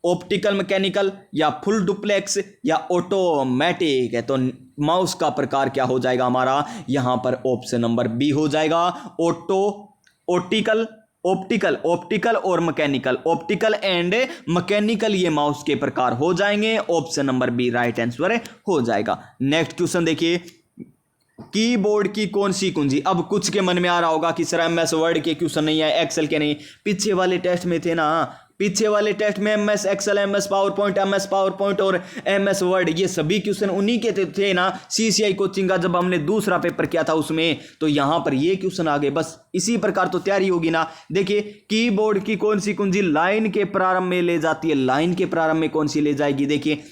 ऑप्टिकल मैकेनिकल या फुल डुप्लेक्स या ऑटोमेटिक है? तो माउस का प्रकार क्या हो जाएगा हमारा? यहां पर ऑप्शन नंबर बी हो जाएगा। ऑप्टिकल और मैकेनिकल, ऑप्टिकल एंड मैकेनिकल ये माउस के प्रकार हो जाएंगे। Option number B right answer हो जाएगा। नेक्स्ट क्वेश्चन देखिए, कीबोर्ड की कौन सी कुंजी। अब कुछ के मन में आ रहा होगा कि सर एमएस वर्ड के क्वेश्चन नहीं है, एक्सेल के नहीं, पीछे वाले टेस्ट में थे ना, पीछे वाले टेस्ट में MS Excel, MS PowerPoint और एमएस वर्ड, ये सभी क्वेश्चन उन्हीं के थे ना सीसीआई कोचिंग का जब हमने दूसरा पेपर किया था उसमें। तो यहां पर ये क्वेश्चन आ गए, बस इसी प्रकार तो तैयारी होगी ना। देखिए कीबोर्ड की कौन सी कुंजी लाइन के प्रारंभ में ले जाती है, लाइन के प्रारंभ में कौन सी ले जाएगी। देखिए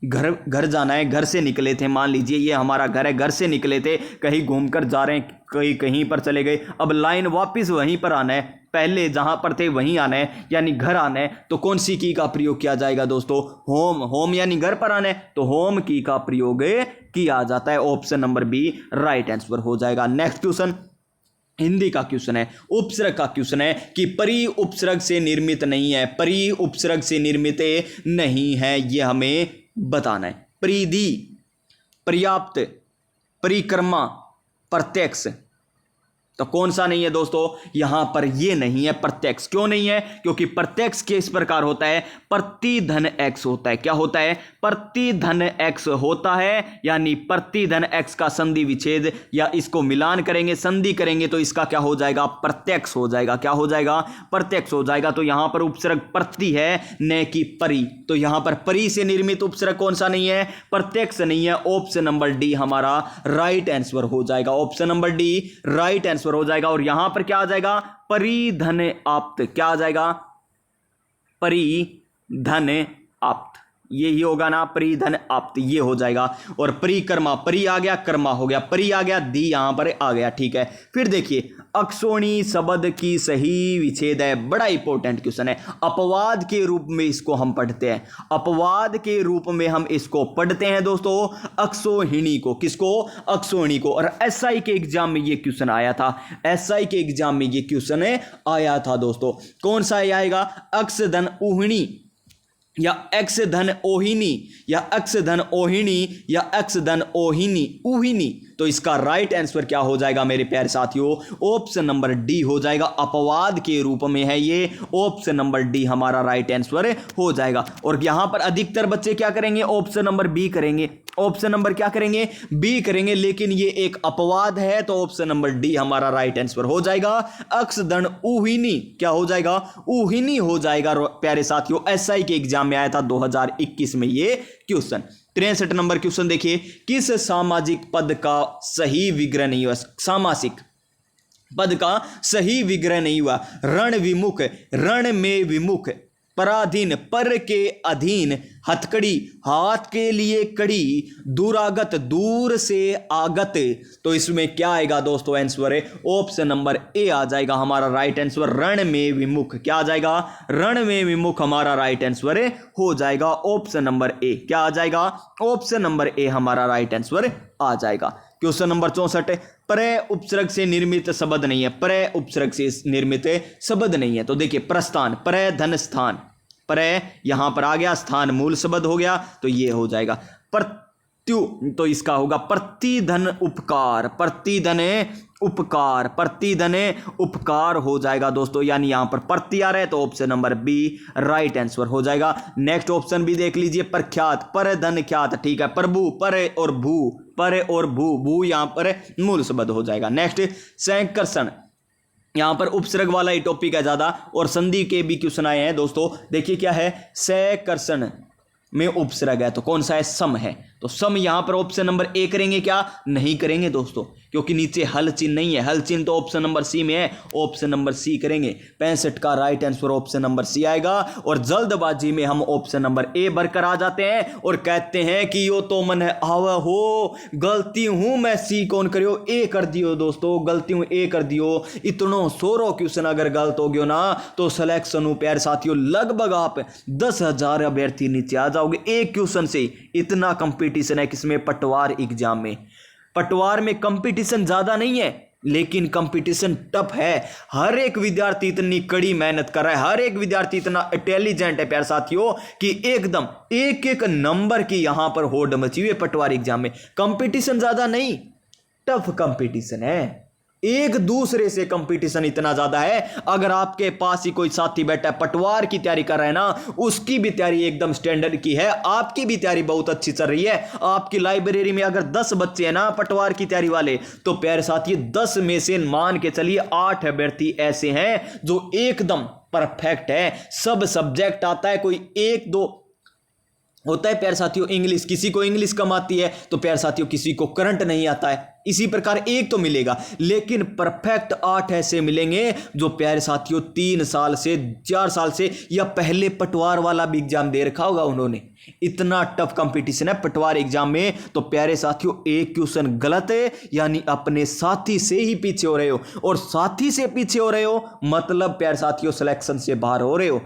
घर जाना है, घर से निकले थे, मान लीजिए ये हमारा घर है, घर से निकले थे, कहीं घूमकर जा रहे हैं, कहीं पर चले गए, अब लाइन वापस वहीं पर आना है, पहले जहां पर थे वहीं आना है, यानी घर आना है। तो कौन सी की का प्रयोग किया जाएगा दोस्तों, होम यानी घर पर आना है, तो होम की का प्रयोग किया जाता है। Option number B right answer हो जाएगा। नेक्स्ट क्वेश्चन हिंदी का क्वेश्चन है, उपसर्ग का क्वेश्चन है कि परी उपसर्ग से निर्मित नहीं है, परी उपसर्ग से निर्मित नहीं है, यह हमें बताना है। परिधि, पर्याप्त, परिक्रमा, प्रत्यक्ष, तो कौन सा नहीं है दोस्तों, यहां पर ये नहीं है प्रत्यक्ष। क्यों नहीं है, क्योंकि प्रत्यक्ष के इस प्रकार होता है प्रतिधन एक्स होता है। क्या होता है, प्रतिधन एक्स होता है, यानी प्रतिधन एक्स का संधि विच्छेद या इसको मिलान करेंगे, संधि करेंगे तो इसका क्या हो जाएगा, प्रत्यक्ष हो जाएगा। क्या हो जाएगा, प्रत्यक्ष हो जाएगा। तो यहां पर उपसर्ग प्रति है न कि परी, तो यहां पर परी से निर्मित उपसर्ग कौन सा नहीं है, प्रत्यक्ष नहीं है। ऑप्शन नंबर डी हमारा राइट आंसर हो जाएगा। Option number D right answer हो जाएगा। और यहां पर क्या आ जाएगा, परिधन आप्त, क्या आ जाएगा, परिधन आप्त, यही होगा ना, परिधन आप्त, ये हो जाएगा। और परिक्रमा, परी आ गया, कर्मा हो गया, परी आ गया, दी यहां पर आ गया, ठीक है। फिर देखिए अक्षोणी शब्द की सही विच्छेद है, बड़ा इंपॉर्टेंट क्वेश्चन है। अपवाद के रूप में इसको हम पढ़ते हैं, अपवाद के रूप में हम इसको पढ़ते हैं दोस्तों, अक्षोहिणी को। किसको, अक्षोहिणी को। और एसआई के एग्जाम में ये क्वेश्चन आया था, एसआई के एग्जाम में ये क्वेश्चन आया था दोस्तों। कौन सा आएगा, अक्ष धन उहिणी या एक्स धन ओहिनी या अक्ष धन ओहिणी या अक्ष धन ओहिनी उहिनी। तो इसका राइट आंसर क्या हो जाएगा मेरे प्यारे साथियों, ऑप्शन नंबर डी हो जाएगा। अपवाद के रूप में है ये, ऑप्शन नंबर डी हमारा राइट आंसर हो जाएगा। और यहां पर अधिकतर बच्चे क्या करेंगे, ऑप्शन नंबर बी करेंगे, ऑप्शन नंबर क्या करेंगे, बी करेंगे, लेकिन ये एक अपवाद है तो ऑप्शन नंबर डी हमारा राइट आंसर हो जाएगा। अक्ष धन उहिनी क्या हो जाएगा, उहिनी हो जाएगा प्यारे साथियों। एसआई के एग्जाम में आया था 2021 में ये क्वेश्चन। 63 नंबर क्वेश्चन देखिए, किस सामाजिक पद का सही विग्रह नहीं हुआ, सामासिक पद का सही विग्रह नहीं हुआ। रण विमुख, रण में विमुख, पराधीन, पर के अधीन, हथकड़ी, हाथ के लिए कड़ी, दुरागत, दूर से आगत। तो इसमें क्या आएगा दोस्तों, आंसर है ऑप्शन नंबर ए आ जाएगा हमारा राइट आंसर। रण में विमुख, क्या आ जाएगा, रण में विमुख हमारा राइट आंसर हो जाएगा। ऑप्शन नंबर ए क्या आ जाएगा, ऑप्शन नंबर ए हमारा राइट आंसर आ जाएगा। क्वेश्चन नंबर 64, प्रय उपसर्ग से निर्मित शब्द नहीं है, प्रय उपसर्ग से निर्मित शब्द नहीं है। तो देखिए प्रस्थान, प्रय धन स्थान, प्रय यहां पर आ गया, स्थान मूल शब्द हो गया, तो ये हो जाएगा। प्रत्यु, तो इसका होगा प्रतिधन उपकार, प्रतिधन उपकार, प्रतिधन उपकार हो जाएगा दोस्तों, यानी यहां पर प्रति आ रहा है तो option number B right answer हो जाएगा। नेक्स्ट ऑप्शन भी देख लीजिए, प्रख्यात, पर धन ख्यात, ठीक है, प्रभु, पर और भू, पर और भू, भू यहां पर मूल शब्द हो जाएगा। नेक्स्ट संकर्षण, यहां पर उपसर्ग वाला ही टॉपिक है ज्यादा, और संधि के भी क्वेश्चन आए हैं दोस्तों। देखिए क्या है, संकर्षण में उपसर्ग है तो कौन सा है, सम है। तो सम यहां पर ऑप्शन नंबर ए करेंगे, क्या नहीं करेंगे दोस्तों, क्योंकि नीचे हल चिन्ह नहीं है, हल चिन्ह तो ऑप्शन नंबर सी में है, ऑप्शन नंबर सी करेंगे। 65 का right answer option number C आएगा। और जल्दबाजी में हम ऑप्शन नंबर ए भरकर आ जाते हैं और कहते हैं कि यो तो मन आव हो, गलती हूं मैं, सी कौन करियो, ए कर दियो दोस्तों, गलती हूं ए कर दियो। इतनो सोरो क्वेश्चन अगर गलत हो गयो ना तो सिलेक्शन प्यारे साथियों लगभग आप 10,000 अभ्यर्थी नीचे आ जाओगे एक क्वेश्चन से। इतना कंपटीशन है किसमें, पटवार एग्जाम में। पटवार में कंपटीशन ज्यादा नहीं है लेकिन कंपटीशन टफ है। हर एक विद्यार्थी इतनी कड़ी मेहनत कर रहा है, हर एक विद्यार्थी इतना इंटेलिजेंट है प्यारे साथियों कि एकदम एक एक नंबर की यहां पर होड़ मची हुई है पटवार एग्जाम में। कंपटीशन ज्यादा नहीं, टफ कंपटीशन है, एक दूसरे से कंपटीशन इतना ज्यादा है। अगर आपके पास ही कोई साथी बैठा है पटवार की तैयारी कर रहा है ना, उसकी भी तैयारी एकदम स्टैंडर्ड की है, आपकी भी तैयारी बहुत अच्छी चल रही है। आपकी लाइब्रेरी में अगर 10 बच्चे हैं ना पटवार की तैयारी वाले, तो प्यारे साथी 10 में से मान के चलिए 8 अभ्यर्थी ऐसे हैं जो एकदम परफेक्ट है, सब सब्जेक्ट आता है, कोई एक दो होता है प्यारे साथियों इंग्लिश, किसी को इंग्लिश कम आती है तो प्यारे साथियों किसी को करंट नहीं आता है, इसी प्रकार एक तो मिलेगा, लेकिन परफेक्ट 8 ऐसे मिलेंगे जो प्यारे साथियों 3 साल से 4 साल से या पहले पटवार वाला भी एग्जाम दे रखा होगा उन्होंने। इतना टफ कंपटीशन है पटवार एग्जाम में। तो प्यारे साथियों एक क्वेश्चन गलत है, यानी अपने साथी से ही पीछे हो रहे हो, और साथी से पीछे हो रहे हो मतलब प्यारे साथियों सिलेक्शन से बाहर हो रहे हो।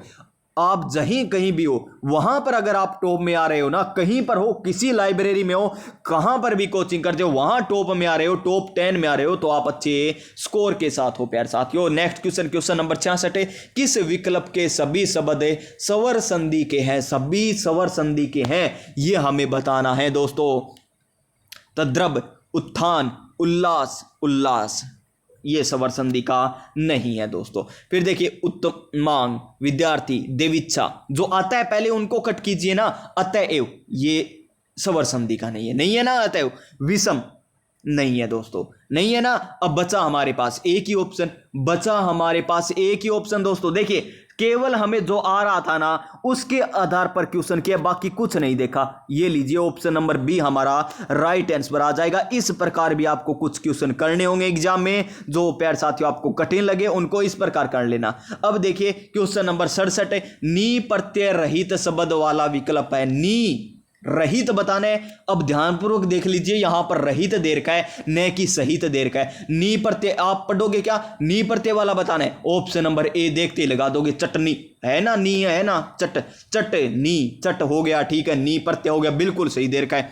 आप जहीं कहीं भी हो वहां पर अगर आप टॉप में आ रहे हो ना, कहीं पर हो, किसी लाइब्रेरी में हो, कहां पर भी कोचिंग करते हो, वहां टॉप में आ रहे हो, टॉप 10 में आ रहे हो, तो आप अच्छे स्कोर के साथ हो प्यारे साथियों। नेक्स्ट क्वेश्चन, क्वेश्चन नंबर 66 है, किस विकल्प के सभी शब्द स्वर संधि के हैं? सभी स्वर संधि के हैं, यह हमें बताना है दोस्तों। तद्रव, उत्थान, उल्लास, उल्लास, ये स्वर संधि का नहीं है दोस्तों। फिर देखिए उत्तमांग, विद्यार्थी, देवीच्छा, जो आता है पहले उनको कट कीजिए ना, अतएव, ये स्वर संधि का नहीं है, नहीं है ना अतएव। विषम नहीं है दोस्तों, नहीं है ना। अब बचा हमारे पास एक ही ऑप्शन, बचा हमारे पास एक ही ऑप्शन दोस्तों। देखिए केवल हमें जो आ रहा था ना उसके आधार पर क्वेश्चन किया, बाकी कुछ नहीं देखा। ये लीजिए ऑप्शन नंबर बी हमारा राइट आंसर आ जाएगा। इस प्रकार भी आपको कुछ क्वेश्चन करने होंगे एग्जाम में, जो प्यारे साथियों आपको कठिन लगे उनको इस प्रकार कर लेना। अब देखिए क्वेश्चन नंबर 67 है, नी प्रत्यय रहित शब्द वाला विकल्प है। नी रहित बताना है। अब ध्यानपूर्वक देख लीजिए, यहां पर रहित दे रखा है, न कि सहित दे रखा है। नी प्रत्यय आप पढ़ोगे क्या, नी प्रत्यय वाला बताना है। ऑप्शन नंबर ए देखते ही लगा दोगे, चटनी है ना, नी है ना, चट चट नी, चट हो गया, ठीक है, नी प्रत्यय हो गया, बिल्कुल सही दे रखा है,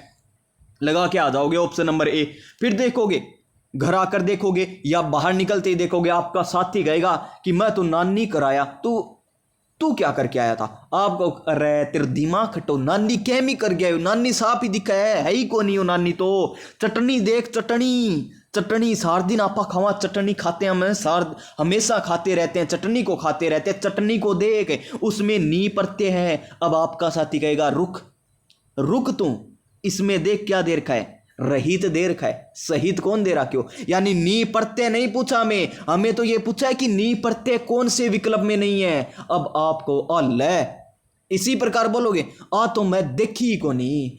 लगा के आ जाओगे ऑप्शन नंबर ए। फिर देखोगे, घर आकर देखोगे या बाहर निकलते ही देखोगे, आपका साथी कहेगा कि मैं तो नानी कराया, तू क्या करके आया था? आपको अरे तेरा दिमाग खटो, नानी कैमी कर गया हो, नानी साफ ही दिखा है ही को नहीं हो नानी तो। चटनी देख, चटनी, चटनी सार दिन आपा खावा, चटनी खाते हैं हम, सार हमेशा खाते रहते हैं, चटनी को खाते रहते हैं, चटनी को देख, उसमें नी प्रत्यय है। अब आपका साथी कहेगा रुक, रुक तू, इसमें देख क्या दे रखा है, रहित दे रखा है, सहित कौन दे रहा, क्यों? यानी नी प्रत्यय नहीं पूछा हमें तो ये पूछा है कि नी प्रत्यय कौन से विकल्प में नहीं है। अब आपको अल्लाह इसी प्रकार बोलोगे, तो मैं देखी को नहीं,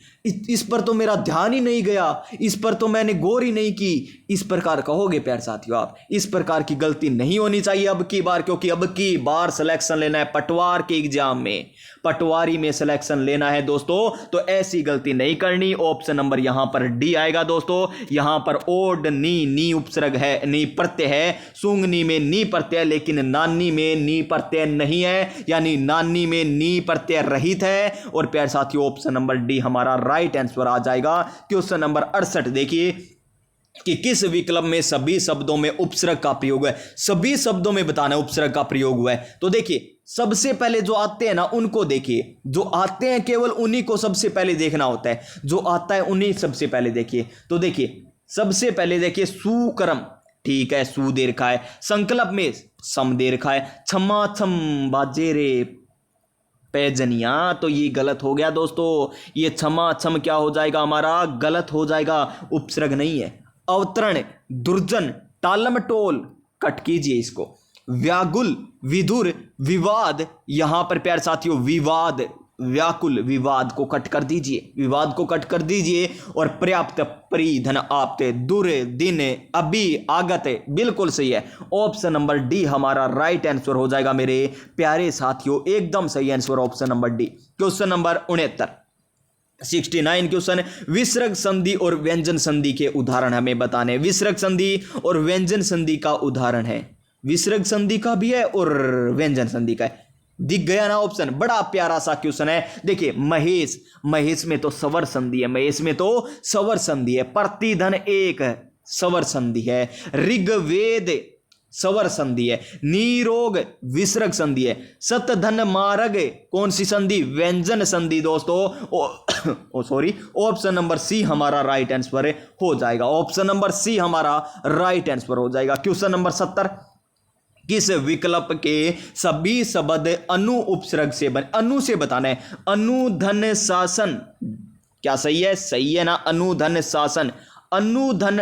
इस पर तो मेरा ध्यान ही नहीं गया, इस पर तो मैंने गौर ही नहीं की, इस प्रकार कहोगे प्यारे साथियों आप। इस प्रकार की गलती नहीं होनी चाहिए अब की बार, क्योंकि अब की बार सिलेक्शन लेना है पटवार के एग्जाम में, पटवारी में सिलेक्शन लेना है दोस्तों, तो ऐसी गलती नहीं करनी। ऑप्शन नंबर यहां पर डी आएगा दोस्तों। यहां पर ओड नी उपसर्ग है, नी प्रत्यय है, सुंगनी में नी प्रत्यय, लेकिन नानी में नी प्रत्यय नहीं है, यानी नानी में नी प्रत्यय रहित है। और प्यारे साथियों ऑप्शन नंबर डी हमारा राइट आंसर आ जाएगा। क्वेश्चन नंबर 68 देखिए कि किस विकल्प में सभी शब्दों में उपसर्ग का प्रयोग है? सभी शब्दों में बताना है उपसर्ग का प्रयोग हुआ है। तो देखिए सबसे पहले जो आते हैं ना उनको देखिए, जो आते हैं केवल उन्हीं को सबसे पहले देखना होता है, जो आता है उन्हीं सबसे पहले देखिए। तो देखिए सबसे पहले देखिए सुकर्म, ठीक है, सु दे रखा है। संकल्प में सम दे रखा है। छम्मा छम बाजे रे पैजनिया, तो ये गलत हो गया दोस्तों। ये छमा छम क्या हो जाएगा हमारा, गलत हो जाएगा, उपसर्ग नहीं है। अवतरण, दुर्जन, टालम टोल, कट कीजिए इसको। व्याकुल, विधुर, विवाद, यहां पर प्यारे साथियों विवाद, व्याकुल, विवाद को कट कर दीजिए, विवाद को कट कर दीजिए। और पर्याप्त, परिधन, आपते, दूर, दिन, अभी, आगत, बिल्कुल सही है। ऑप्शन नंबर डी हमारा राइट आंसर हो जाएगा मेरे प्यारे साथियों, एकदम सही answer option number D. Question number 69 question, विसर्ग संधि और व्यंजन संधि के उदाहरण हमें बताने। विसर्ग संधि और व्यंजन संधि का उदाहरण है, विसर्ग संधि का भी है और व्यंजन संधि का है। दिख गया ना ऑप्शन, बड़ा प्यारा सा क्वेश्चन है। देखिए महेश, महेश में तो स्वर संधि है, महेश में तो स्वर संधि है। प्रतिधन एक स्वर संधि है। ऋग्वेद, स्वर संधि है। नीरोग विसर्ग संधि है। सत धन मार्ग कौन सी संधि? व्यंजन संधि दोस्तों। सॉरी, ऑप्शन नंबर सी हमारा राइट आंसर हो जाएगा। ऑप्शन नंबर सी हमारा राइट आंसर हो जाएगा। क्वेश्चन नंबर 70, किस विकल्प के सभी शब्द अनु उपसर्ग से बने? अनु से बताना है। अनुधन शासन, क्या सही है? सही है ना, अनुधन शासन। अनुधन,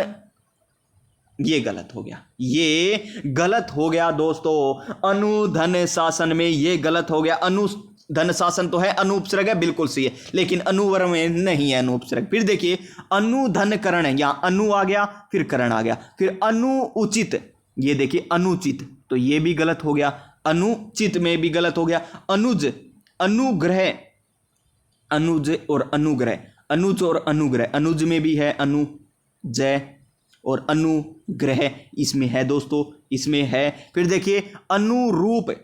ये गलत हो गया, ये गलत हो गया दोस्तों। अनुधन शासन में ये गलत हो गया। अनुधन शासन तो है, अनुपसर्ग है, बिल्कुल सही है, लेकिन अनुवर में नहीं है अनुपसर्ग। फिर देखिए अनुधन करण है, यहां अनु आ गया, फिर करण आ गया, फिर अनुचित, ये देखिए अनुचित, तो ये भी गलत हो गया। अनुचित में भी गलत हो गया। अनुज, अनुग्रह, अनुज और अनुग्रह, अनुज और अनुग्रह, अनुज में भी है अनुजय और अनुग्रह इसमें है दोस्तों, इसमें है। फिर देखिए अनुरूप,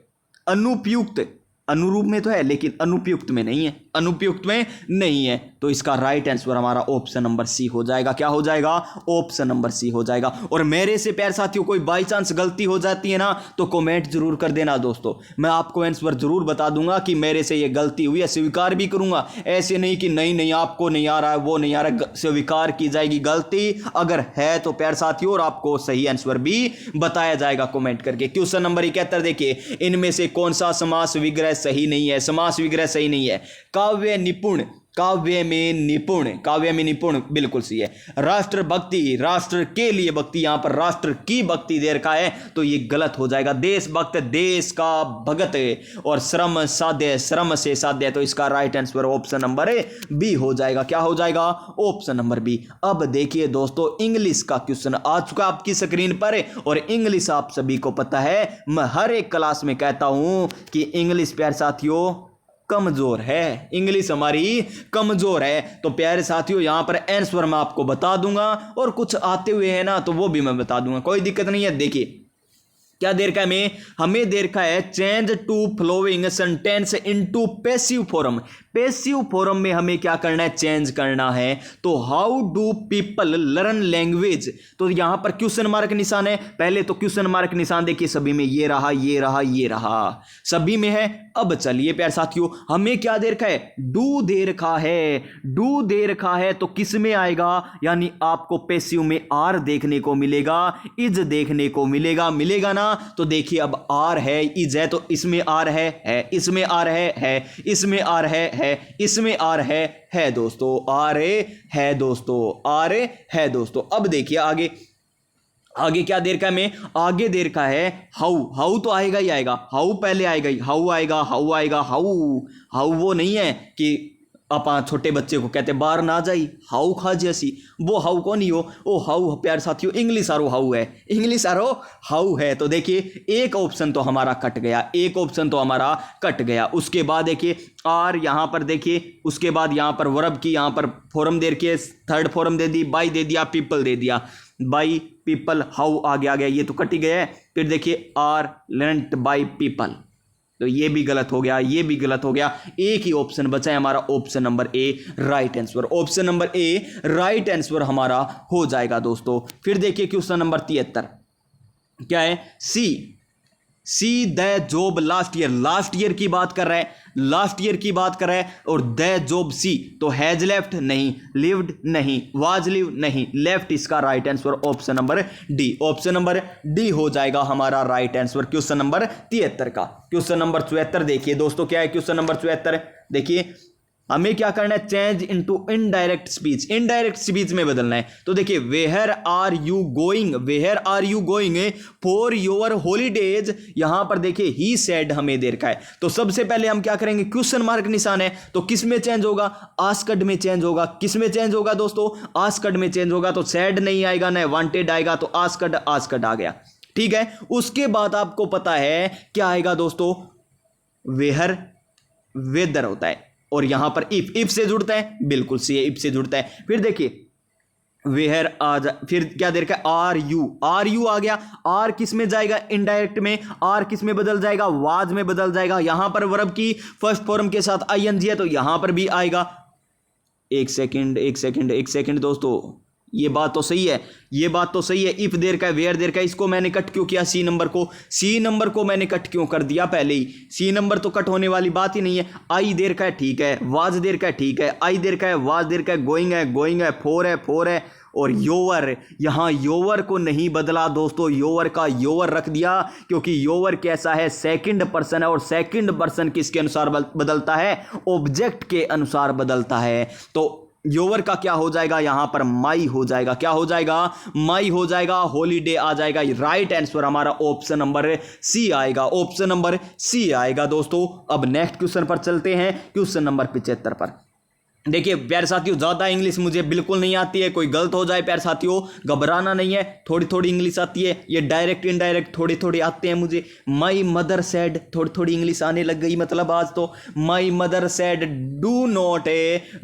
अनुपयुक्त, अनुरूप में तो है लेकिन अनुपयुक्त में नहीं है, अनुपयुक्त में नहीं है, तो इसका राइट आंसर हमारा ऑप्शन नंबर सी हो जाएगा। क्या हो जाएगा? ऑप्शन नंबर सी हो जाएगा। और मेरे से प्यारे साथियों कोई बाई चांस गलती हो जाती है ना तो कमेंट जरूर कर देना दोस्तों, मैं आपको आंसर जरूर बता दूंगा कि मेरे से ये गलती हुई है, स्वीकार भी करूंगा। ऐसे नहीं कि नहीं नहीं आपको नहीं आ रहा है, वो नहीं आ रहा है, स्वीकार की जाएगी गलती अगर है तो प्यारे साथियों, और आपको सही आंसर भी बताया जाएगा कमेंट करके। क्वेश्चन नंबर 71 देखिए, इनमें से कौन सा समास विग्रह सही नहीं है? समास विग्रह सही नहीं है। काव्य निपुण, काव्य में निपुण, काव्य में निपुण बिल्कुल सही है। राष्ट्र भक्ति, राष्ट्र के लिए भक्ति, यहां पर राष्ट्र की भक्ति दे रखा है तो ये गलत हो जाएगा। देशभक्त, देश का भगत, और श्रम साध्य, श्रम से साध्य, तो इसका right answer option number B हो जाएगा। क्या हो जाएगा? Option number B. अब देखिए दोस्तों इंग्लिश का क्वेश्चन आ चुका आपकी स्क्रीन पर, और इंग्लिश आप सभी को पता है, मैं हर एक क्लास में कहता हूं कि इंग्लिश प्यारे साथियों कमजोर है, इंग्लिश हमारी कमजोर है। तो प्यारे साथियों यहां पर आंसर मैं आपको बता दूंगा, और कुछ आते हुए है ना तो वो भी मैं बता दूंगा, कोई दिक्कत नहीं है। देखिए क्या दे रखा है, हमें दे रखा है change to following sentence into passive form. Passive form में हमें क्या करना है? चेंज करना है। तो how do people learn language, तो यहां पर क्वेश्चन मार्क निशान है। पहले तो क्वेश्चन मार्क निशान देखिए सभी में, ये रहा, ये रहा, ये रहा, सभी में है। अब चलिए प्यारे साथियों हमें क्या दे रखा है? डू दे रखा है। डू दे रखा है तो किस में आएगा? यानी आपको पैसिव में आर देखने को मिलेगा, इज देखने को मिलेगा, मिलेगा ना। तो देखिए अब आर है, इज है, तो इसमें आर है, इसमें आर है, इसमें आर है, इसमें आर है दोस्तों, आर है दोस्तों, आर है दोस्तों। अब देखिए आगे, आगे क्या देर का है? में आगे देर का है हाउ। हाउ तो आएगा ही आएगा, हाउ पहले आएगा ही, हाउ आएगा, हाउ आएगा, हाउ। हाउ वो नहीं है कि अपा छोटे बच्चे को कहते बाहर ना जाई, हाउ खा जैसी, वो हाउ को नहीं हो, ओ हाउ प्यार साथियों इंग्लिश आरो हाउ है, इंग्लिश आरो हाउ है। तो देखिए एक ऑप्शन तो हमारा कट गया, एक ऑप्शन तो हमारा कट गया। उसके बाद देखिए आर यहां पर देखिए, उसके बाद यहां पर वर्ब की यहां पर फॉर्म दे रखी है, थर्ड फॉर्म दे दी, बाई दे दिया, पीपल दे दिया, बाई पीपल, हाउ आगे आ गया, ये तो कट ही गया है। फिर देखिए आर लर्नड बाई पीपल, तो ये भी गलत हो गया, ये भी गलत हो गया। एक ही ऑप्शन बचा है हमारा, option number A right answer. Option number A right answer हमारा हो जाएगा दोस्तों। फिर देखिए क्वेश्चन नंबर 73 क्या है? See the job last year, last year की बात कर रहा है, लास्ट ईयर की बात कर रहा है। और द जॉब सी, तो हैज लेफ्ट नहीं, लिव्ड नहीं, वाज लिव नहीं, लेफ्ट इसका right answer option number D. Option number D हो जाएगा हमारा राइट आंसर क्वेश्चन नंबर 73 का। क्वेश्चन नंबर 74 देखिए दोस्तों क्या है? क्वेश्चन नंबर 74 देखिए हमें क्या करना है? Change into indirect speech, indirect speech में बदलना है। तो देखिए where are you going, where are you going for your holidays, यहां पर देखिए ही सेड हमें दे रखा है। तो सबसे पहले हम क्या करेंगे? क्वेश्चन मार्क निशान है, तो किस में चेंज होगा? आस्क्ड में चेंज होगा। किस में चेंज होगा दोस्तों? आस्क्ड में चेंज होगा। तो सेड नहीं आएगा, ना वांटेड आएगा, तो आस्क्ड, आस्क्ड आ गया, ठीक है। उसके बाद आपको पता है क्या आएगा दोस्तों? वेयर वेदर होता है, और यहां पर इफ से जुड़ता है, बिल्कुल सी है, इफ से जुड़ता है। फिर देखिए वेयर फिर क्या दे रखा है? आर यू, आर यू आ गया। आर किस में जाएगा? इनडायरेक्ट में। आर किस में बदल जाएगा? वाज में बदल जाएगा। यहां पर वर्ब की फर्स्ट फॉर्म के साथ आईएनजी है, तो यहां पर भी आएगा। एक सेकंड दोस्तों, ये बात तो सही है, ये बात तो सही है। इफ देर का है, वेयर देर का है, इसको मैंने कट क्यों किया? सी नंबर को, सी नंबर को मैंने कट क्यों कर दिया पहले ही? सी नंबर तो कट होने वाली बात ही नहीं है। आई देर का है, ठीक है। वाज देर का है, ठीक है। आई देर का है, वाज देर का है, गोइंग है, गोइंग है, फोर है, फोर है। और योवर, यहां योवर को नहीं बदला दोस्तों, योवर का योवर रख दिया, क्योंकि योवर कैसा है? सेकंड पर्सन है, और सेकंड पर्सन किसके अनुसार बदलता है? ऑब्जेक्ट के अनुसार बदलता है। तो योवर का क्या हो जाएगा? यहां पर माई हो जाएगा। क्या हो जाएगा? माई हो जाएगा। हॉलीडे आ जाएगा। राइट आंसर हमारा ऑप्शन नंबर सी आएगा, ऑप्शन नंबर सी आएगा दोस्तों। अब नेक्स्ट क्वेश्चन पर चलते हैं, क्वेश्चन नंबर 75 पर। देखिए प्यारे साथियों, ज़्यादा इंग्लिश मुझे बिल्कुल नहीं आती है, कोई गलत हो जाए प्यारे साथियों घबराना नहीं है, थोड़ी थोड़ी इंग्लिश आती है, ये डायरेक्ट इनडायरेक्ट थोड़ी थोड़ी आते हैं मुझे। माई मदर सेड, थोड़ी थोड़ी इंग्लिश आने लग गई, मतलब आज तो। My mother said do not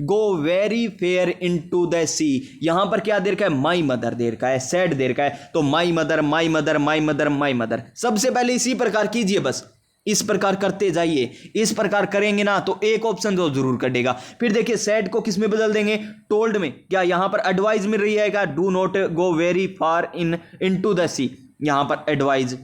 go very far into the sea. यहां पर क्या देर का है? माई मदर देर का है, सेड देर का है। तो my mother, my mother, my mother, my mother, सबसे पहले इसी प्रकार कीजिए, बस इस प्रकार करते जाइए। इस प्रकार करेंगे ना तो एक ऑप्शन तो जरूर कटेगा। फिर देखिए सैड को किस में बदल देंगे? टोल्ड में। क्या यहां पर एडवाइस मिल रही है? क्या do not go very far into the sea, यहां पर एडवाइस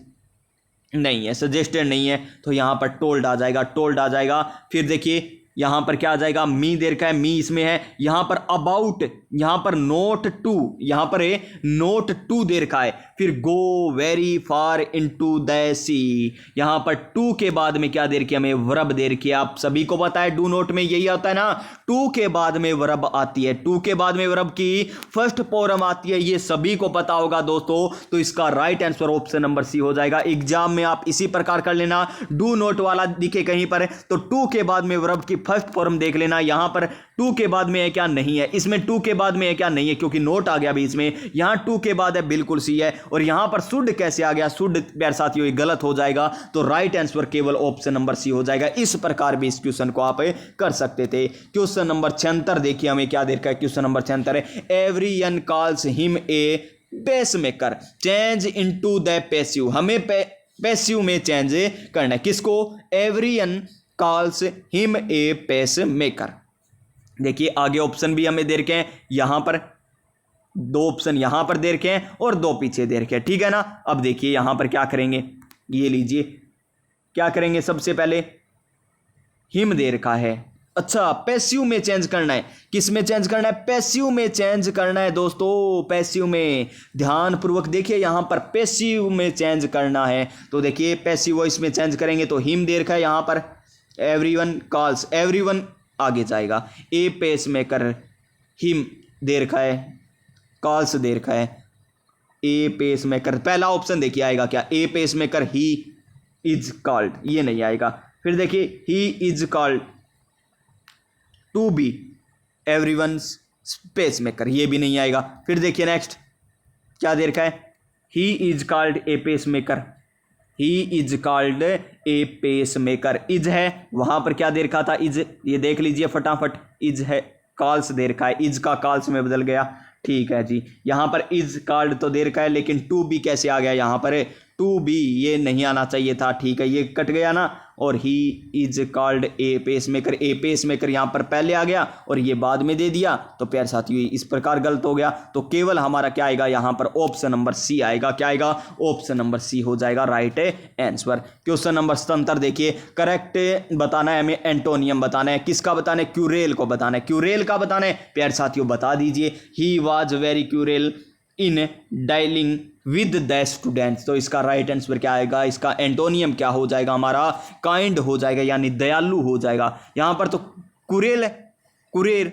नहीं है, सजेस्टेड नहीं है, तो यहां पर टोल्ड आ जाएगा, टोल्ड आ जाएगा। फिर देखिए यहां पर क्या आ जाएगा? मी देर का है, मी इसमें है। यहां पर अबाउट, यहां पर नोट टू, यहां पर नोट टू देर का है। फिर go very far into the sea, यहां पर टू के बाद में क्या देर की? हमें वर्ब देर की। आप सभी को पता है डू नोट में यही आता है ना, टू के बाद में वर्ब आती है, टू के बाद में वर्ब की फर्स्ट फॉर्म आती है, ये सभी को पता होगा दोस्तों। तो इसका right answer option number C हो जाएगा। एग्जाम में आप इसी प्रकार कर लेना, डू नोट वाला दिखे कहीं पर तो टू के बाद में वर्ब की फर्स्ट फॉर्म देख लेना, यहां पर टू के बाद में है क्या? नहीं है। इसमें टू के बाद में है क्या? नहीं है, क्योंकि नोट आ गया बीच में। यहां टू के बाद है, बिल्कुल सी है। और यहां पर शुड कैसे आ गया? शुड प्यारे साथियों गलत हो जाएगा। तो राइट आंसर केवल ऑप्शन नंबर सी हो जाएगा। इस प्रकार भी इस क्वेश्चन को आप कर सकते थे। क्वेश्चन नंबर 76 देखिए हमें क्या देखा है। क्वेश्चन नंबर 76 है, everyone calls him a pacemaker, change into the passive. हमें पैसिव में चेंज करना है। किसको? Everyone calls him a pacemaker. देखिए आगे ऑप्शन भी हमें दे रखे हैं, यहां पर दो ऑप्शन यहां पर दे रखे हैं और दो पीछे दे रखे हैं, ठीक है ना। अब देखिए यहां पर क्या करेंगे, ये लीजिए क्या करेंगे। सबसे पहले हिम दे रखा है, अच्छा पैसिव में चेंज करना है। किस में चेंज करना है? पैसिव में चेंज करना है दोस्तों, पैसिव में। ध्यान पूर्वक देखिए, यहां पर पैसिव में चेंज करना है। तो देखिए पैसिव वॉइस में चेंज करेंगे तो हिम दे रखा है, यहां पर एवरीवन कॉल्स, एवरीवन आगे जाएगा। ए पेस मेकर, हिम दे रखा है, कॉल्स दे रखा है। ए पेस मेकर, पहला ऑप्शन देखिए आएगा क्या? A pacemaker he is called, ये नहीं आएगा। फिर देखिए he is called to be everyone pacemaker, ये भी नहीं आएगा। फिर देखिए नेक्स्ट क्या दे रखा है? He is called a pacemaker, he is called a pacemaker. Is है, वहां पर क्या दे रखा था? इज, ये देख लीजिए फटाफट, इज है, कॉल्स दे रखा है, इज का कॉल्स में बदल गया, ठीक है जी। यहां पर इज कॉल्ड तो दे रखा है, लेकिन टू बी कैसे आ गया? यहां पर टू बी ये नहीं आना चाहिए था, ठीक है, ये कट गया ना। और he is called a pacemaker, a pacemaker यहां पर पहले आ गया और ये बाद में दे दिया, तो प्यारे साथियों इस प्रकार गलत हो गया। तो केवल हमारा क्या आएगा यहां पर? ऑप्शन नंबर सी आएगा। क्या आएगा? ऑप्शन नंबर सी हो जाएगा राइट आंसर। क्वेश्चन नंबर 77 देखिए, करेक्ट बताना है हमें, एंटोनियम बताना है। किसका बताना है? क्यूरेल को बताना है। क्यूरेल का बताना है प्यारे साथियों, बता दीजिए। He was very cruel in dealing with the students. तो इसका राइट आंसर क्या आएगा? इसका एंटोनियम क्या हो जाएगा हमारा? काइंड हो जाएगा, यानी दयालु हो जाएगा। यहां पर तो कुरेल है, कुरेर,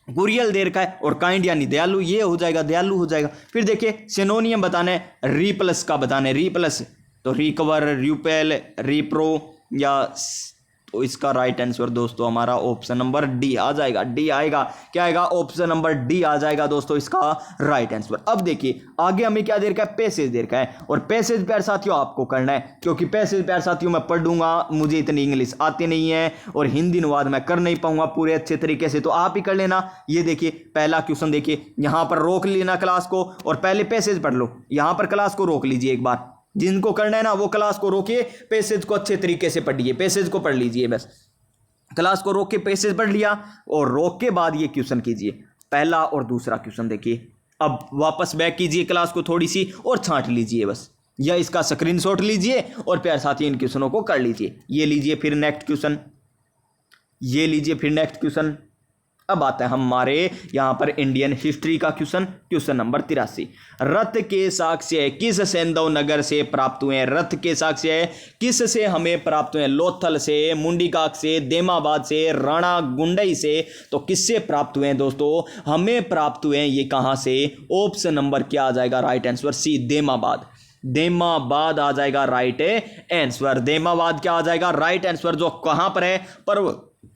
कुरियल देर का है, और काइंड यानी दयालु, ये हो जाएगा, दयालु हो जाएगा। फिर देखिए सिनोनियम बताना है, रिप्लस का बताना है। रिप्लस तो रिकवर, रिपेल, रिप्रो, या तो इसका राइट आंसर दोस्तों हमारा ऑप्शन नंबर डी आ जाएगा। डी आएगा, क्या आएगा? ऑप्शन नंबर डी आ जाएगा दोस्तों इसका राइट आंसर। अब देखिए आगे हमें क्या दे रखा है? पैसेज दे रखा है, और पैसेज प्यारे साथियों आपको करना है, क्योंकि पैसेज प्यारे साथियों मैं पढ़ दूंगा, मुझे इतनी इंग्लिश आती नहीं है और हिंदी अनुवाद मैं कर नहीं पाऊंगा पूरे अच्छे तरीके से, तो आप ही कर लेना। ये देखिए पहला क्वेश्चन देखिए, यहां पर रोक लेना क्लास को और पहले पैसेज पढ़ लो। यहां पर क्लास को रोक लीजिए एक बार, जिनको करना है ना वो क्लास को रोकिए, पैसेज को अच्छे तरीके से पढ़िए, पैसेज को पढ़ लीजिए, बस क्लास को रोक के पैसेज पढ़ लिया और रोक के बाद ये क्वेश्चन कीजिए। पहला और दूसरा क्वेश्चन देखिए, अब वापस बैक कीजिए क्लास को थोड़ी सी और छांट लीजिए बस, या इसका स्क्रीनशॉट लीजिए और प्यारे साथी इन क्वेश्चनों को कर लीजिए। ये लीजिए फिर नेक्स्ट क्वेश्चन, ये लीजिए फिर नेक्स्ट क्वेश्चन। अब आता है हमारे यहां पर इंडियन हिस्ट्री का क्वेश्चन, क्वेश्चन नंबर 83। रथ के साक्ष्य किस सेंधव नगर से प्राप्त हुए? रथ के साक्ष्य किस से हमें प्राप्त हुए? लोथल से, मुंडीकाक से, देमाबाद से, राणा गुंडई से। तो किससे प्राप्त हुए हैं दोस्तों? हमें प्राप्त हुए हैं ये कहां से? ऑप्शन नंबर क्या आ जाएगा राइट आंसर? सी, देमाबाद। देमाबाद आ जाएगा राइट आंसर। देमाबाद क्या आ जाएगा राइट आंसर, जो कहां पर है?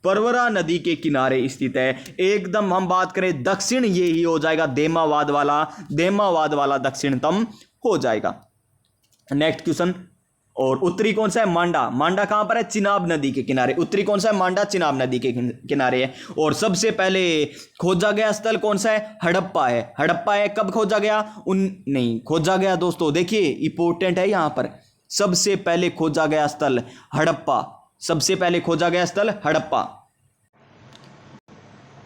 परवरा नदी के किनारे स्थित है। एकदम हम बात करें दक्षिण, ये ही हो जाएगा देमाबाद वाला दक्षिणतम हो जाएगा। Next question. और उत्तरी कौन सा है? मांडा। मांडा कहां पर है? चिनाब नदी के किनारे। उत्तरी कौन सा है? मांडा चिनाब नदी के किनारे है। और सबसे पहले खोजा गया स्थल कौन सा है? हड़प्पा है। हड़प्पा है। कब खोजा गया? नहीं खोजा गया दोस्तों, देखिए इंपॉर्टेंट है यहां पर। सबसे पहले खोजा गया स्थल हड़प्पा। सबसे पहले खोजा गया स्थल हड़प्पा।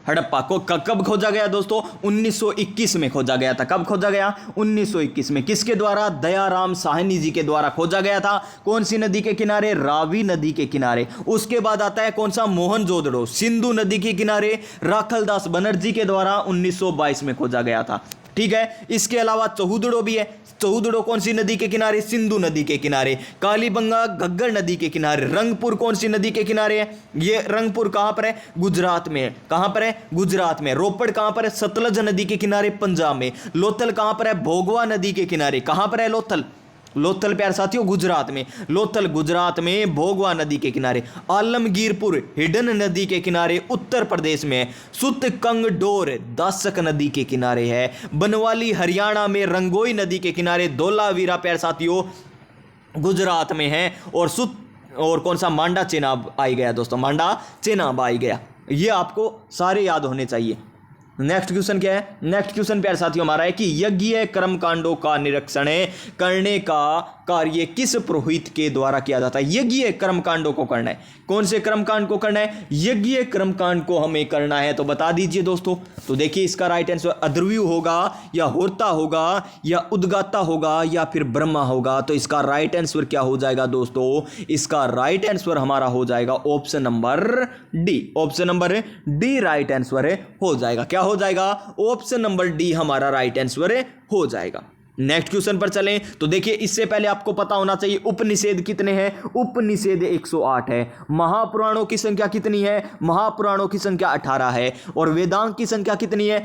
हड़प्पा को कब खोजा गया दोस्तों? 1921 में खोजा गया था। कब खोजा गया? 1921 में। किसके द्वारा? दयाराम साहनी जी के द्वारा खोजा गया था। कौन सी नदी के किनारे? रावी नदी के किनारे। उसके बाद आता है कौन सा? मोहनजोदड़ो, सिंधु नदी के किनारे राखलदास बनर्जी के द्वारा 1922 में खोजा गया था। ठीक है। इसके अलावा चौहुदड़ो भी है। चौहुदड़ो कौन सी नदी के किनारे? सिंधु नदी के किनारे। कालीबंगा घग्गर नदी के किनारे। रंगपुर कौन सी नदी के किनारे है? ये रंगपुर कहां पर है? गुजरात में। कहां पर है? गुजरात में। रोपड़ कहां पर है? सतलज नदी के किनारे पंजाब में। लोथल कहां पर है? भोगवा नदी के किनारे। कहां पर है लोथल? लोथल प्यारे साथियों गुजरात में। लोथल गुजरात में, भोगवा नदी के किनारे। आलमगीरपुर हिडन नदी के किनारे उत्तर प्रदेश में। सुतकंगडोर दासक नदी के किनारे है। बनवाली हरियाणा में। रंगोई नदी के किनारे। धोलावीरा प्यारे साथियों गुजरात में है। और कौन सा? मांडा चेनाब आई गया दोस्तों, मांडा चेनाब आई गया। ये आपको सारे याद होने चाहिए। नेक्स्ट क्वेश्चन क्या है? नेक्स्ट क्वेश्चन प्यारे साथियों हमारा है कि यज्ञ कर्मकांडों का निरीक्षण करने का कार्य किस पुरोहित के द्वारा किया जाता है? यज्ञ कर्मकांडों को करना है। कौन से कर्मकांड को करना है? यज्ञ कर्मकांड को हमें करना है, तो बता दीजिए दोस्तों। तो देखिए इसका राइट आंसर अद्रव्यू होगा, या होता होगा, या उद्गाता होगा, या फिर ब्रह्मा होगा। तो इसका राइट आंसर क्या हो जाएगा दोस्तों? इसका राइट आंसर हमारा हो जाएगा option number D. Option number D right answer हो जाएगा। क्या हो जाएगा? ऑप्शन नंबर डी हमारा राइट आंसर हो जाएगा। नेक्स्ट क्वेश्चन पर चलें तो देखिए इससे पहले आपको पता होना चाहिए उपनिषेध कितने हैं? उपनिषेध 108 है। महापुराणों की संख्या कितनी है? महापुराणों की संख्या 18 है। और वेदांग की संख्या कितनी है?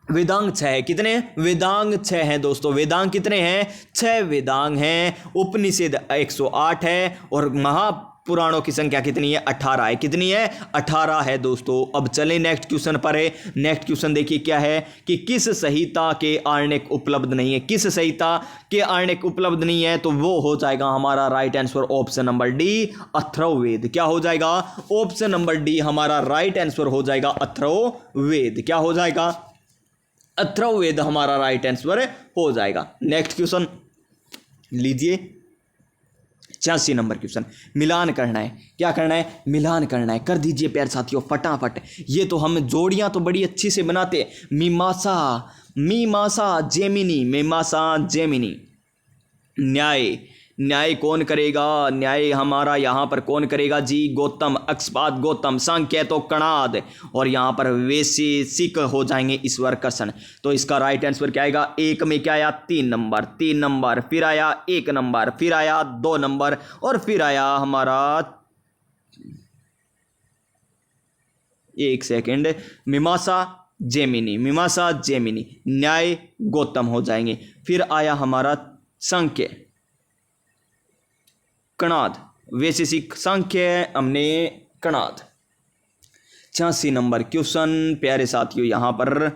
वेदांग 6 है। कितने? वेदांग 6 हैं दोस्तों। वेदांग कितने हैं? 6 वेदांग हैं। उपनिषेध 108 है और महापुराणों की संख्या कितनी है? 18 है। कितनी है? 18 है दोस्तों। अब चलें नेक्स्ट क्वेश्चन पर है। नेक्स्ट क्वेश्चन देखिए क्या है कि किस संहिता के आर्णिक उपलब्ध नहीं है? किस संहिता के आर्णिक उपलब्ध नहीं है? तो वो हो जाएगा हमारा right answer option number D, Atharvaveda. क्या हो जाएगा? ऑप्शन नंबर डी हमारा राइट आंसर हो जाएगा अथर्ववेद। क्या हो जाएगा? अथर्ववेद हमारा राइट आंसर हो जाएगा। नेक्स्ट क्वेश्चन लीजिए 86 नंबर क्वेश्चन। मिलान करना है। क्या करना है? मिलान करना है। कर दीजिए प्यारे साथियों फटाफट। ये तो हम जोड़ियां तो बड़ी अच्छी से बनाते हैं। मीमांसा जेमिनी, मीमांसा जेमिनी। न्याय, न्याय कौन करेगा? न्याय हमारा यहाँ पर कौन करेगा जी? गौतम, अक्षपाद गौतम। सांख्य तो कणाद, और यहाँ पर वैशेषिक हो जाएंगे ईश्वर कर्षण। तो इसका राइट आंसर क्या आएगा? एक में क्या आया? 3 नंबर, 3 नंबर, फिर आया 1 नंबर, फिर आया 2 नंबर, और फिर आया हमारा 1 सेकेंड, मीमांसा जेमिनी। मीमांसा जेमिनी, न्याय गौतम हो जाएंगे। फिर आया हमारा सांख्य कणाद, वैशेषिक सांख्य हमने कणाद। 86 नंबर क्वेश्चन प्यारे साथियों यहां पर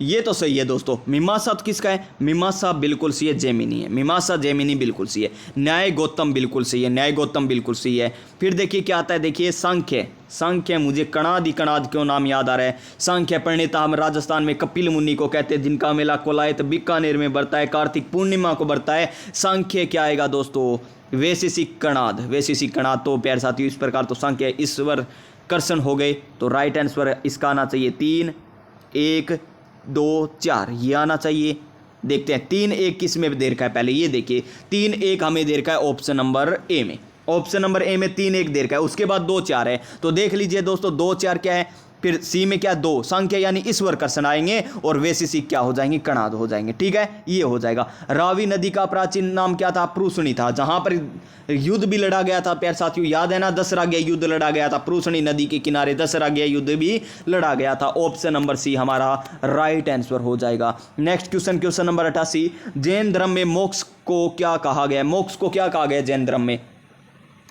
ये तो सही है दोस्तों। मीमांसा तो किसका है? मीमांसा बिल्कुल सही है, जेमिनी है। मीमांसा जेमिनी बिल्कुल सही है। न्याय गौतम बिल्कुल सही है, न्याय गौतम बिल्कुल सही है। फिर देखिए क्या आता है, देखिए सांख्य। सांख्य मुझे कणाद ही कणाद क्यों नाम याद आ रहा है? सांख्य प्रणेता हम राजस्थान में कपिल मुनि को कहते हैं, जिनका मेला कोलायत बीकानेर में बढ़ता है, कार्तिक पूर्णिमा को बढ़ता है। सांख्य क्या आएगा दोस्तों? वैशेषिक कणाद, वैशेषिक कणाद। तो प्यारे साथियों इस प्रकार तो संख्या ईश्वर कर्षण हो गए। तो राइट आंसर इसका आना चाहिए 3 1 2 4, ये आना चाहिए। देखते हैं 3 1 किस में दे रखा है, पहले ये देखिए 3 1 हमें दे रखा है ऑप्शन नंबर ए में, ऑप्शन नंबर ए में 3 1 दे रखा है। उसके बाद 2 4 है, तो देख लीजिए दोस्तों 2 4 क्या है, फिर सी में क्या 2 संख्या यानी ईश्वर कर्षण आएंगे और वैशेषिक क्या हो जाएंगे, कणाद हो जाएंगे। ठीक है, ये हो जाएगा। रावी नदी का प्राचीन नाम क्या था, प्रूषणी था, जहां पर युद्ध भी लड़ा गया था। प्यारे साथियों याद है ना, दशराग्या युद्ध लड़ा गया था, प्रूषणी नदी के किनारे दशराग्या युद्ध भी लड़ा गया था। ऑप्शन नंबर सी हमारा राइट आंसर हो जाएगा। Next question, question number 88, Jain धर्म में मोक्ष को क्या कहा गया, मोक्ष को क्या कहा गया जैन धर्म में,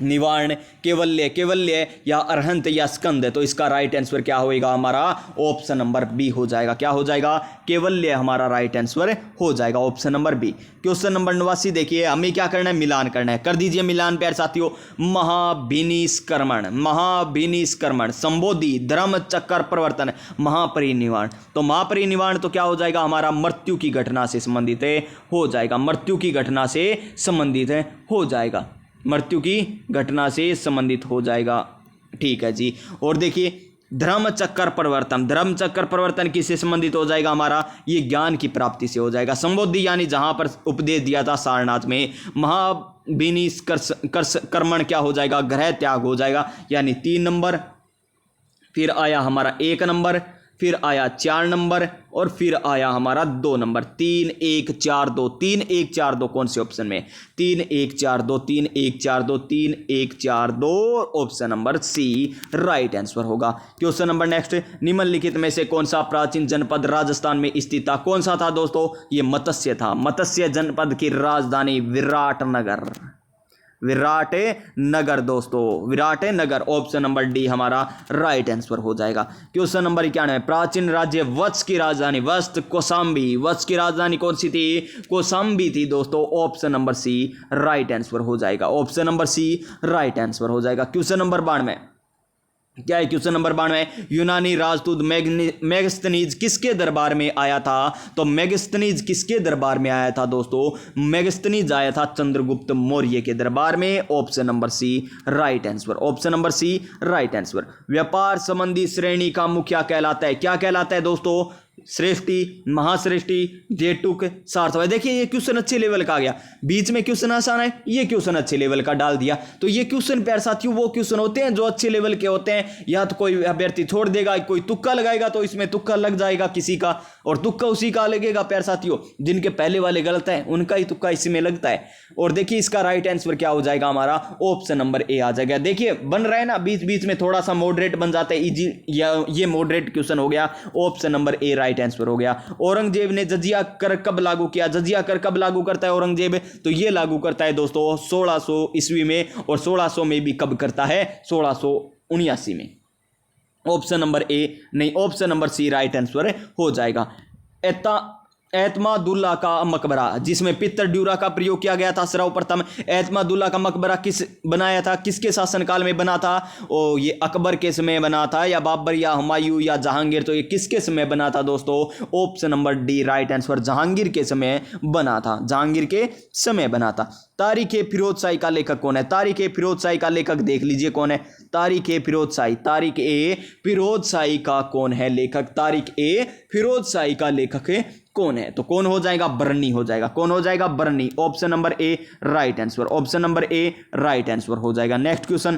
निवारण, केवल्य, केवल्य या अरहंत या स्कंद। तो इसका राइट आंसर क्या होएगा हमारा, ऑप्शन नंबर बी हो जाएगा। क्या हो जाएगा, केवल्य हमारा राइट आंसर हो जाएगा, option number B. Question number 89 देखिए, हमें क्या करना है, मिलान करना है। कर दीजिए मिलान प्यारे साथियों। महाभिनिष्क्रमण, महाभिनिष्क्रमण, संबोधि, धर्म चक्कर परिवर्तन, महापरिनिर्वाण। तो महापरिनिर्वाण तो क्या हो जाएगा हमारा, मृत्यु की घटना से संबंधित हो जाएगा, मृत्यु की घटना से संबंधित हो जाएगा, मृत्यु की घटना से संबंधित हो जाएगा। ठीक है जी। और देखिए धर्म चक्कर परिवर्तन, धर्म चक्कर परिवर्तन किससे संबंधित हो जाएगा हमारा, ये ज्ञान की प्राप्ति से हो जाएगा। संबोधि यानी जहां पर उपदेश दिया था सारनाथ में। महाविनिष्क्रमण क्या हो जाएगा, ग्रह त्याग हो जाएगा, यानी 3 नंबर। फिर आया हमारा 1 नंबर, फिर आया 4 नंबर और फिर आया हमारा 2 नंबर। 3 1 4 2, 3 1 4 2 कौन से ऑप्शन में, 3 1 4 2, 3 1 4 2, 3 1 4 2, option number C right answer होगा। क्वेश्चन नंबर नेक्स्ट, निम्नलिखित में से कौन सा प्राचीन जनपद राजस्थान में स्थित था, कौन सा था दोस्तों, ये मत्स्य था। मत्स्य जनपद की राजधानी विराटनगर, विराट नगर दोस्तों, विराट नगर, ऑप्शन नंबर डी हमारा राइट आंसर हो जाएगा। क्वेश्चन नंबर 91, प्राचीन राज्य वत्स की राजधानी, वत्स कौशाम्बी, वत्स की राजधानी कौन सी थी, कौशाम्बी थी दोस्तों, option number C right answer हो जाएगा, option number C right answer हो जाएगा। क्वेश्चन नंबर 92 क्या है, क्वेश्चन नंबर 92, यूनानी राजदूत मेगस्थनीज किसके दरबार में आया था। तो मेगस्थनीज किसके दरबार में आया था दोस्तों, मेगस्थनीज आया था चंद्रगुप्त मौर्य के दरबार में, option number C right answer, option number C right answer. व्यापार संबंधी श्रेणी का मुखिया कहलाता है, क्या कहलाता है दोस्तों, श्रेष्ठी, महाश्रेष्ठी, जेटुक, सार्थक। देखिए ये क्वेश्चन अच्छे लेवल का आ गया, बीच में क्वेश्चन आसान है, ये क्वेश्चन अच्छे लेवल का डाल दिया। तो ये क्वेश्चन प्यारे साथियों वो क्वेश्चन होते हैं जो अच्छे लेवल के होते हैं। या तो कोई अभ्यर्थी छोड़ देगा, कोई तुक्का लगाएगा तो इसमें तुक्का लग जाएगा किसी का, और तुक्का उसी का लगेगा प्यारे साथियों जिनके पहले वाले गलत हैं, उनका ही तुक्का इसमें लगता है। और देखिए इसका राइट आंसर क्या हो जाएगा हमारा, ऑप्शन नंबर ए आ जाएगा। देखिए बन रहा है ना, बीच बीच में थोड़ा सा मॉडरेट बन जाता है, इजी, या ये मॉडरेट क्वेश्चन हो गया, option number A right answer हो गया। औरंगजेब ने जजिया कर कब लागू किया, जजिया कर कब लागू करता है औरंगजेब, तो ये लागू करता है दोस्तों 1600 ईस्वी में, और 1600 में भी कब करता है, 1679 में। ऑप्शन नंबर ए नहीं, option number C right answer हो जाएगा। एतमादुल्ला का मकबरा, जिसमें पित्तर ड्यूरा का प्रयोग किया गया था, सर्वप्रथम एतमादुल्ला का मकबरा किस बनाया था, किसके शासनकाल में बना था, ओ ये अकबर के समय बना था, या बाबर या हुमायूं या जहांगीर, तो ये किसके समय बना था दोस्तों, option number D right answer, Jahangir के समय बना था, जहांगीर के समय बना था। तारीख ए फिरोज शाही का लेखक कौन है, तारीख ए फिरोज शाही का लेखक देख लीजिए कौन है, तारीख ए फिरोज शाही, तारीख ए फिरोज शाही का कौन है लेखक, तारीख ए फिरोज शाही का लेखक कौन है, तो कौन हो जाएगा, बर्नी हो जाएगा, कौन हो जाएगा, बर्नी, option number A right answer, option number A right answer हो जाएगा। नेक्स्ट क्वेश्चन,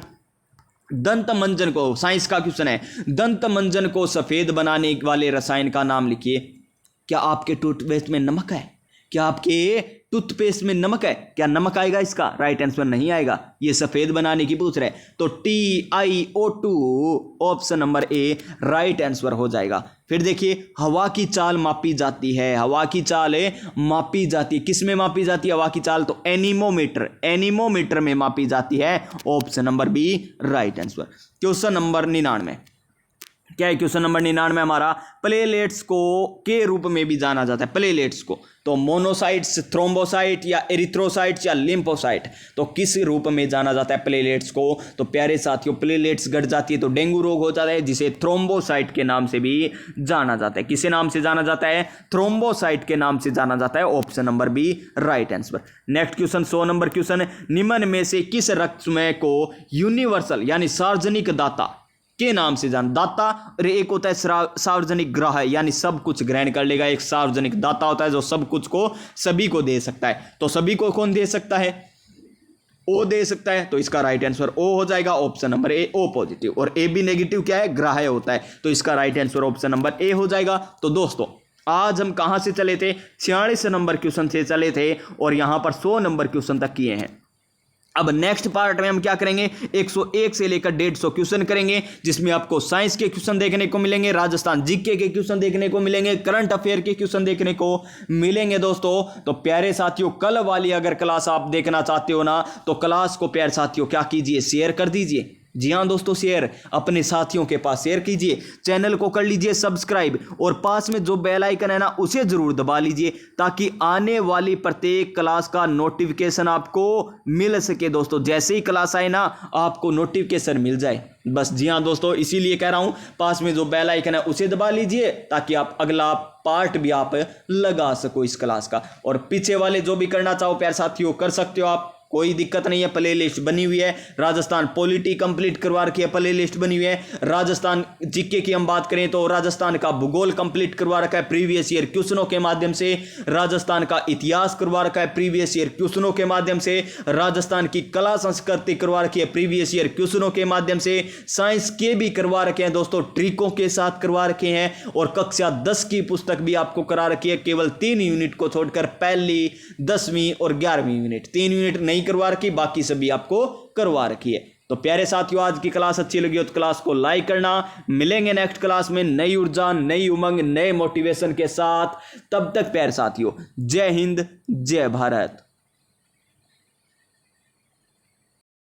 दंत मंजन को, साइंस का क्वेश्चन है, दंत मंजन को सफेद बनाने वाले रसायन का नाम लिखिए। क्या आपके टूथपेस्ट में नमक है, क्या आपके टूथपेस्ट में नमक है, क्या नमक आएगा इसका, राइट आंसर नहीं आएगा, ये सफेद बनाने की पूछ रहे, तो TiO2 option number A right answer हो जाएगा। फिर देखिए हवा की चाल मापी जाती है, हवा की चाल मापी जाती है, किस में मापी जाती है हवा की चाल, तो एनीमोमीटर, एनीमोमीटर में मापी जाती है, option number B right answer. Question number 99 क्या है, क्वेश्चन नंबर 99 हमारा, प्लेलेट्स को के रूप में भी जाना जाता है, प्लेलेट्स को तो मोनोसाइट्स, थ्रोम्बोसाइट या एरिथ्रोसाइट्स या लिम्फोसाइट, तो किस रूप में जाना जाता है प्लेटलेट्स को? तो प्यारे साथियों प्लेटलेट्स घट जाती है तो डेंगू रोग हो जाता है, जिसे थ्रोम्बोसाइट के नाम से भी जाना जाता है। किसे नाम से जाना जाता है? थ्रोम्बोसाइट के नाम से जाना जाता है। Option number B right answer. Next question 100 number question, निम्न में से किस रक्तसमूह को यूनिवर्सल यानी सार्वजनिक दाता के नाम से जान? दाता और एक होता है सार्वजनिक ग्राह यानी सब कुछ ग्रहण कर लेगा। एक सार्वजनिक दाता होता है जो सब कुछ को सभी को दे सकता है। तो सभी को कौन दे सकता है? ओ दे सकता है। तो इसका राइट आंसर ओ हो जाएगा। Option number A O positive, और ए बी नेगेटिव क्या है? ग्राह्य होता है। तो इसका राइट आंसर ऑप्शन नंबर ए हो जाएगा। तो दोस्तों आज हम कहां से चले थे? 46 नंबर क्वेश्चन से चले थे और यहां पर 100 नंबर क्वेश्चन तक किए हैं। अब नेक्स्ट पार्ट में हम क्या करेंगे? 101 से लेकर 150 क्वेश्चन करेंगे, जिसमें आपको साइंस के क्वेश्चन देखने को मिलेंगे, राजस्थान जीके के क्वेश्चन देखने को मिलेंगे, करंट अफेयर के क्वेश्चन देखने को मिलेंगे दोस्तों। तो प्यारे साथियों कल वाली अगर क्लास आप देखना चाहते हो ना, तो क्लास को प्यारे साथियों क्या कीजिए? शेयर कर दीजिए। जी हाँ दोस्तों, शेयर अपने साथियों के पास शेयर कीजिए, चैनल को कर लीजिए सब्सक्राइब, और पास में जो बेल आइकन है ना उसे जरूर दबा लीजिए, ताकि आने वाली प्रत्येक क्लास का नोटिफिकेशन आपको मिल सके दोस्तों। जैसे ही क्लास आए ना आपको नोटिफिकेशन मिल जाए बस। जी हाँ दोस्तों, इसीलिए कह रहा हूं पास में जो बेल आइकन है उसे दबा लीजिए, ताकि आप अगला पार्ट भी आप लगा सको इस क्लास का। और पीछे वाले जो भी करना चाहो प्यारे साथियों कर सकते हो आप, कोई दिक्कत नहीं है। प्ले लिस्ट बनी हुई है, राजस्थान पॉलिटी कंप्लीट करवा रखी है, प्ले लिस्ट बनी हुई है। राजस्थान जीके की हम बात करें तो राजस्थान का भूगोल कंप्लीट करवा रखा है प्रीवियस ईयर क्वेश्चनों के माध्यम से, राजस्थान का इतिहास करवा रखा है प्रीवियस ईयर क्वेश्चनों के माध्यम से, राजस्थान की कला संस्कृति करवा रखी है प्रीवियस ईयर क्वेश्चनों के माध्यम से, साइंस के भी करवा रखे हैं दोस्तों, ट्रिकों के साथ करवा रखे हैं, और कक्षा 10 की पुस्तक भी आपको करा रखी है, केवल 3 यूनिट को छोड़कर, पहली 10वीं और 11वीं यूनिट। 3 यूनिट नहीं करवा रखी, बाकी सभी आपको करवा रखी है। तो प्यारे साथियों आज की क्लास अच्छी लगी हो तो क्लास को लाइक करना। मिलेंगे नेक्स्ट क्लास में नई ऊर्जा, नई उमंग, नए मोटिवेशन के साथ। तब तक प्यारे साथियों जय हिंद, जय भारत।